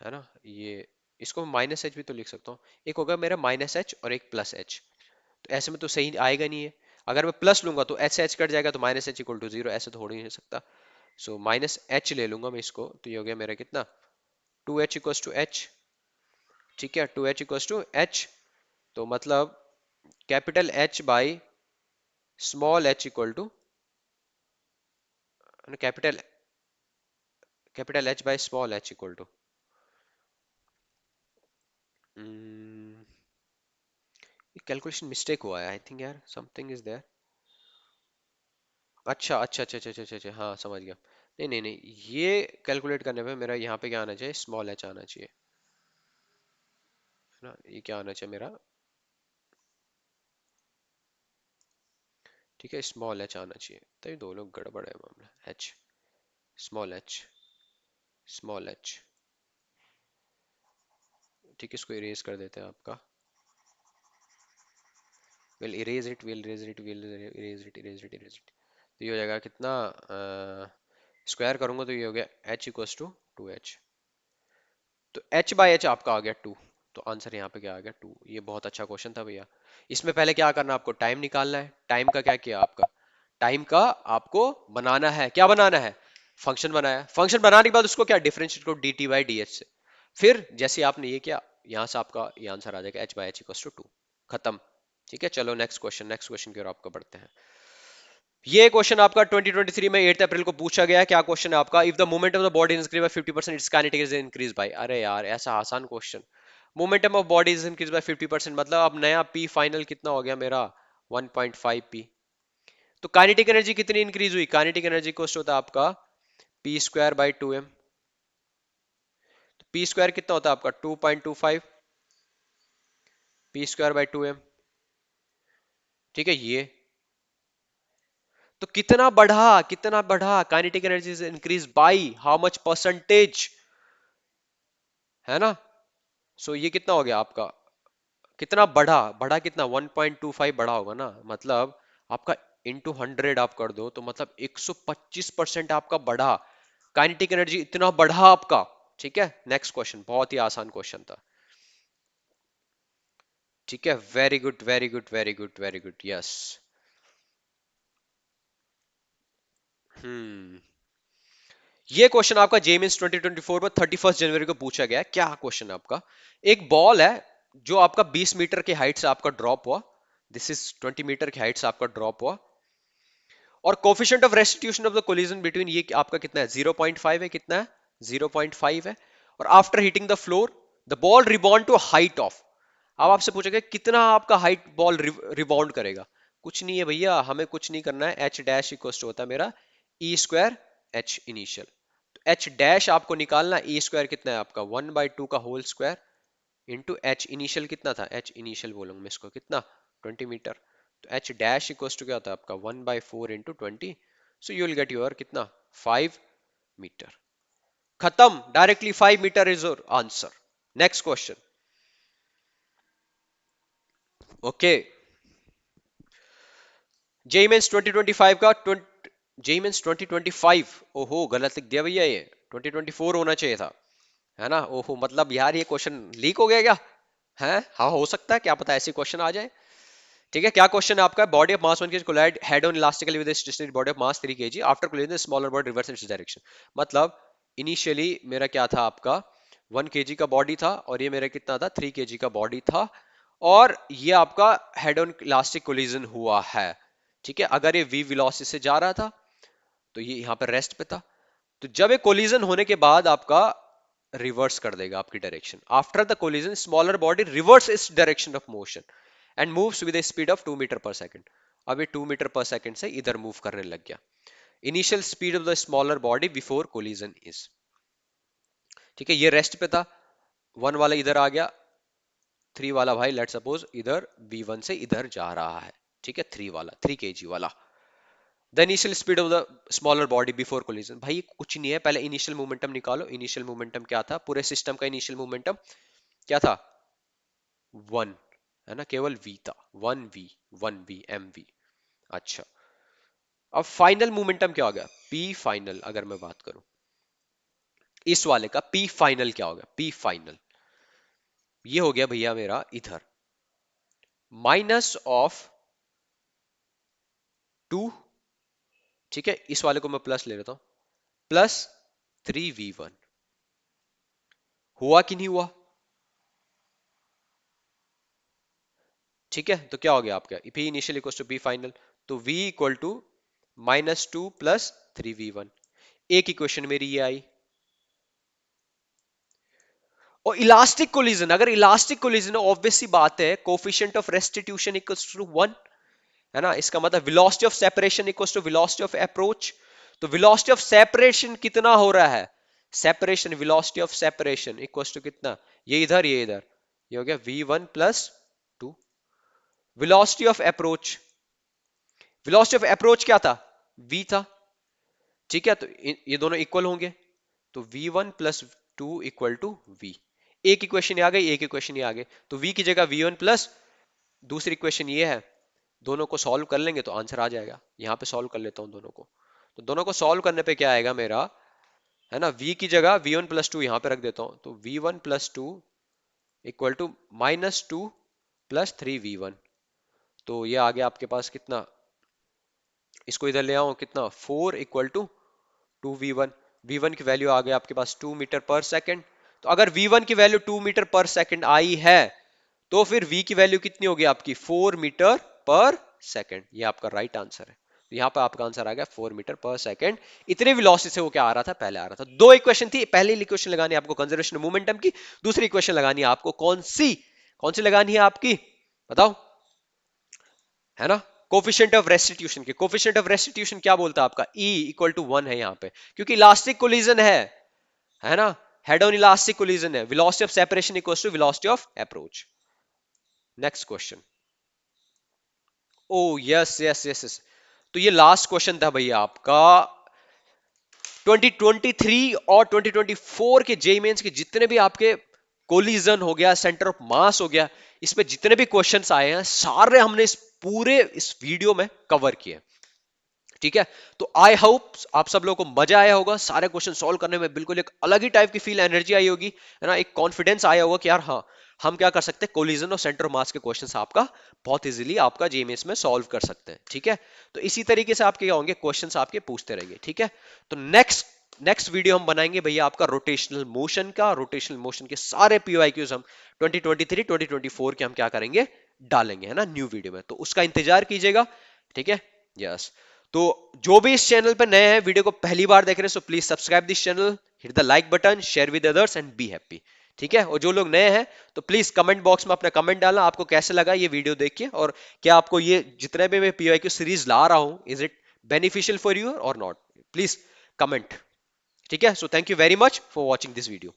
है ना, ये, इसको माइनस एच भी तो लिख सकता हूँ, एक होगा मेरा माइनस एच और एक प्लस एच। तो ऐसे में तो सही आएगा नहीं है, अगर मैं प्लस लूंगा तो एच से एच कट जाएगा, तो माइनस एच इक्वल टू 0, ऐसे तो हो ही नहीं सकता। सो माइनस एच ले लूंगा मैं इसको, तो ये हो गया मेरा कितना, 2h इक्वल्स टू एच। ठीक है, 2h इक्वल्स टू एच, तो मतलब capital H by small H equal to, capital capital H by small H equal to, calculation mistake हुआ है आई थिंक यार, समथिंग इज देयर। अच्छा अच्छा अच्छा अच्छा अच्छा अच्छा अच्छा, हाँ समझ गया। नहीं नहीं नहीं, ये कैलकुलेट करने पे मेरा यहाँ पे क्या आना चाहिए, स्मॉल एच आना चाहिए, है ना, ये क्या आना चाहिए मेरा, ठीक है, स्मॉल एच आना चाहिए, तभी दो लोग गड़बड़ है मामला, H, small H, small H. ठीक है, इसको इरेज कर देते हैं आपका, विल इरेज इट, तो ये हो जाएगा कितना, स्क्वायर करूंगा तो ये हो गया h इक्वल्स टू 2h। तो h बाई एच आपका आ गया 2, तो आंसर यहाँ पे क्या आ गया 2। ये बहुत अच्छा क्वेश्चन था भैया। इसमें पहले क्या करना, आपको टाइम निकालना है, टाइम का क्या किया आपका, टाइम का आपको बनाना है, क्या बनाना है, फंक्शन बनाया, फंक्शन बनाने के बाद उसको क्या डिफरेंशिएट करो dt/dh से, फिर जैसे आपने ये किया, यहाँ से आपका ये आंसर आ जाएगा h by H equals to 2, खत्म। ठीक है, चलो नेक्स्ट क्वेश्चन की ओर आपको बढ़ते हैं। ये क्वेश्चन आपका 2023 में 8 अप्रैल को पूछा गया है। क्या क्वेश्चन है आपका, if the momentum of the body increase by 50% it's kinetic energy increase by, अरे यार ऐसा आसान question, momentum of body is increase by 50%, मतलब अब नया p फाइनल कितना हो गया मेरा, 1.5 p। तो काइनेटिक एनर्जी कितनी इंक्रीज हुई, काइनेटिक एनर्जी कोस्ट होता है आपका p स्क्वायर बाई 2m। तो p स्क्वायर कितना होता है आपका 2.25 p स्क्वायर बाई 2m। ठीक है, ये तो कितना बढ़ा kinetic energy is increase by how much percentage, है ना। सो ये कितना हो गया आपका, कितना बढ़ा, बढ़ा कितना 1.25 बढ़ा होगा ना, मतलब आपका इंटू 100 आप कर दो, तो मतलब 125% आपका बढ़ा, काइनेटिक एनर्जी इतना बढ़ा आपका। ठीक है, नेक्स्ट क्वेश्चन, बहुत ही आसान क्वेश्चन था। ठीक है, very good very good very good very good, yes. हम्म, ये क्वेश्चन आपका जेईई 2024 में 31 जनवरी को पूछा गया है। क्या क्वेश्चन है आपका? एक बॉल है जो आपका 20 मीटर की हाइट से आपका ड्रॉप हुआ, दिस इज 20 मीटर की हाइट से आपका ड्रॉप हुआ, और coefficient of restitution of the collision between ये आपका कितना है? 0.5 है। कितना है? 0.5 है। और after hitting the floor the ball rebound to height of, अब आपसे पूछेगा कितना आपका हाइट बॉल रिबाउंड करेगा। कुछ नहीं है भैया, हमें कुछ नहीं करना है। एच डैश इक्वल टू होता है मेरा ई स्क्वायर एच इनिशियल। तो एच डैश आपको निकालना, ई स्क्वायर कितना है आपका 1/2 का whole square into H initial कितना था? एच इनिशियल बोलूंगा मैं इसको, कितना? 20 मीटर। तो एच डैश इक्वल टू क्या होता है आपका 1/4 into 20। So you will get your कितना? 5 मीटर। खत्म, directly 5 metre is your answer. Next question. Okay, JEE mains 2025 का जेई मेंस 2025, ओहो गलत लिख दिया भैया, ये 2024 होना चाहिए था, है ना? ओहो, मतलब यार ये क्वेश्चन लीक हो गया क्या? है, हाँ हो सकता है, क्या पता ऐसे क्वेश्चन आ जाए। ठीक है, क्या क्वेश्चन है आपका? Body of mass 1 kg collide head on elastically with stationary body of mass 3 kg after collision smaller body reverse in direction. मतलब इनिशियली मेरा क्या था आपका 1 kg का बॉडी था, और ये मेरा कितना था 3 kg का बॉडी था, और ये आपका हेड ऑन इलास्टिक कोलिजन हुआ है। ठीक है, अगर ये वी वेलोसिटी से जा रहा था तो ये यहाँ पर रेस्ट पे था। तो जब ये कोलिजन होने के बाद आपका रिवर्स कर देगा आपकी direction. After the collision smaller body reverse its direction of motion and moves with a speed of 2 metre पर सेकंड। अब ये 2 मीटर पर सेकंड से इधर मूव करने लग गया। Initial speed of the smaller body before collision is, ठीक है, ये रेस्ट पे था, 1 वाला इधर आ गया, 3 वाला भाई लेट सपोज इधर V1 से इधर जा रहा है। ठीक है, 3 वाला 3 kg वाला। The initial speed of the smaller body before collision, भाई कुछ नहीं है, पहले इनिशियल मोमेंटम निकालो। इनिशियल मोमेंटम क्या था? पूरे सिस्टम का इनिशियल मोमेंटम क्या था? 1, है ना, केवल v था, 1v mv। अच्छा, अब फाइनल मोमेंटम क्या हो गया? p final. अगर मैं बात करूं इस वाले का, p फाइनल क्या हो गया? p फाइनल ये हो गया भैया मेरा इधर माइनस ऑफ 2। ठीक है, इस वाले को मैं प्लस ले लेता हूं, प्लस 3v1। हुआ कि नहीं हुआ? ठीक है, तो क्या हो गया आपका p initial equal to p final. तो v equal to -2 plus 3v1। एक इक्वेशन मेरी ये आई। और इलास्टिक कोलिजन, अगर इलास्टिक कोलिजन ऑब्वियस सी बात है coefficient of restitution equals to 1, है ना? इसका मतलब velocity of separation equals to velocity of approach. तो वेलोसिटी ऑफ सेपरेशन कितना हो रहा है? Separation, velocity of separation equals to कितना? ये इधर ये इधर, ये हो गया v1 plus 2। Velocity of approach, velocity of approach क्या था? v था। ठीक है, तो ये दोनों इक्वल होंगे, तो v1 plus 2 equal to v। एक इक्वेशन आ गई, एक इक्वेशन आ गई, तो v की जगह v1 प्लस दूसरी इक्वेशन ये है, दोनों को सॉल्व कर लेंगे तो आंसर आ जाएगा। यहां पे सॉल्व कर लेता हूं दोनों को, तो दोनों को सॉल्व करने पे क्या आएगा मेरा, है ना, v की जगह v1 प्लस 2 यहां पे रख देता हूं, तो v1 plus 2 equal to -2 plus 3v1। तो ये आ गया आपके पास कितना, इसको इधर ले आओ, कितना 4 इक्वल टू 2v1। v1 की वैल्यू आ गई आपके पास 2 मीटर पर सेकंड। तो अगर v1 की वैल्यू 2 मीटर पर सेकंड आई है तो फिर v की वैल्यू कितनी होगी आपकी? 4 मीटर पर सेकंड। ये आपका राइट आंसर है। तो यहाँ पर आपका आंसर आ गया 4 मीटर पर सेकंड। इतने वेलोसिटी से वो क्या आ रहा था? पहले आ रहा था। दो इक्वेशन थी, पहली इक्वेशन लगानी है आपको कंजर्वेशन मोमेंटम की, दूसरी इक्वेशन लगानी है आपको कौन सी लगानी है आपकी? बताओ, है ना, कोफिशिएंट ऑफ रेस्टिट्यूशन के। कोफिशिएंट ऑफ रेस्टिट्यूशन क्या बोलता है आपका? E इक्वल टू 1 है यहाँ पे, क्योंकि इलास्टिक कोलिजन है ना, हेड ऑन इलास्टिक कोलिजन है। Velocity of separation equals to velocity of approach. Next question. Oh yes yes yes yes, तो ये लास्ट क्वेश्चन था भैया आपका 2023 और 2024 के जेई मेंस के जितने भी आपके कोलिजन हो गया, सेंटर ऑफ मास हो गया, इसमें जितने भी क्वेश्चंस आए हैं सारे हमने इस वीडियो में कवर किए। ठीक है, तो आई होप आप सब लोगों को मजा आया होगा, सारे क्वेश्चन सॉल्व करने में बिल्कुल एक अलग ही टाइप की फील, एनर्जी आई होगी, है ना, एक कॉन्फिडेंस आया होगा कि यार हाँ, हम क्या कर सकते हैं, कोलिजन और सेंटर ऑफ मास के क्वेश्चंस आपका बहुत इजीली आपका जेएमएस में सॉल्व कर सकते हैं। ठीक है, तो इसी तरीके से आपके क्या होंगे, क्वेश्चंस आपके पूछते रहेंगे। ठीक है, तो नेक्स्ट नेक्स्ट वीडियो हम बनाएंगे भैया आपका रोटेशनल मोशन का। रोटेशनल मोशन के सारे पीओआईक्यूज हम 2023 2024 के हम क्या करेंगे, डालेंगे, है ना, न्यू वीडियो में। तो उसका इंतजार कीजिएगा, ठीक है। यस, तो जो भी इस चैनल पर नए हैं, वीडियो को पहली बार देख रहे हैं, so please subscribe this channel, hit the like button, share with others and be happy, ठीक है। और जो लोग नए हैं तो प्लीज कमेंट बॉक्स में अपना कमेंट डालना, आपको कैसे लगा ये वीडियो देख के, और क्या आपको ये जितने भी मैं पीओआईक्यू सीरीज ला रहा हूं, is it beneficial for you और नॉट, प्लीज कमेंट, ठीक है। So thank you very much for watching this video.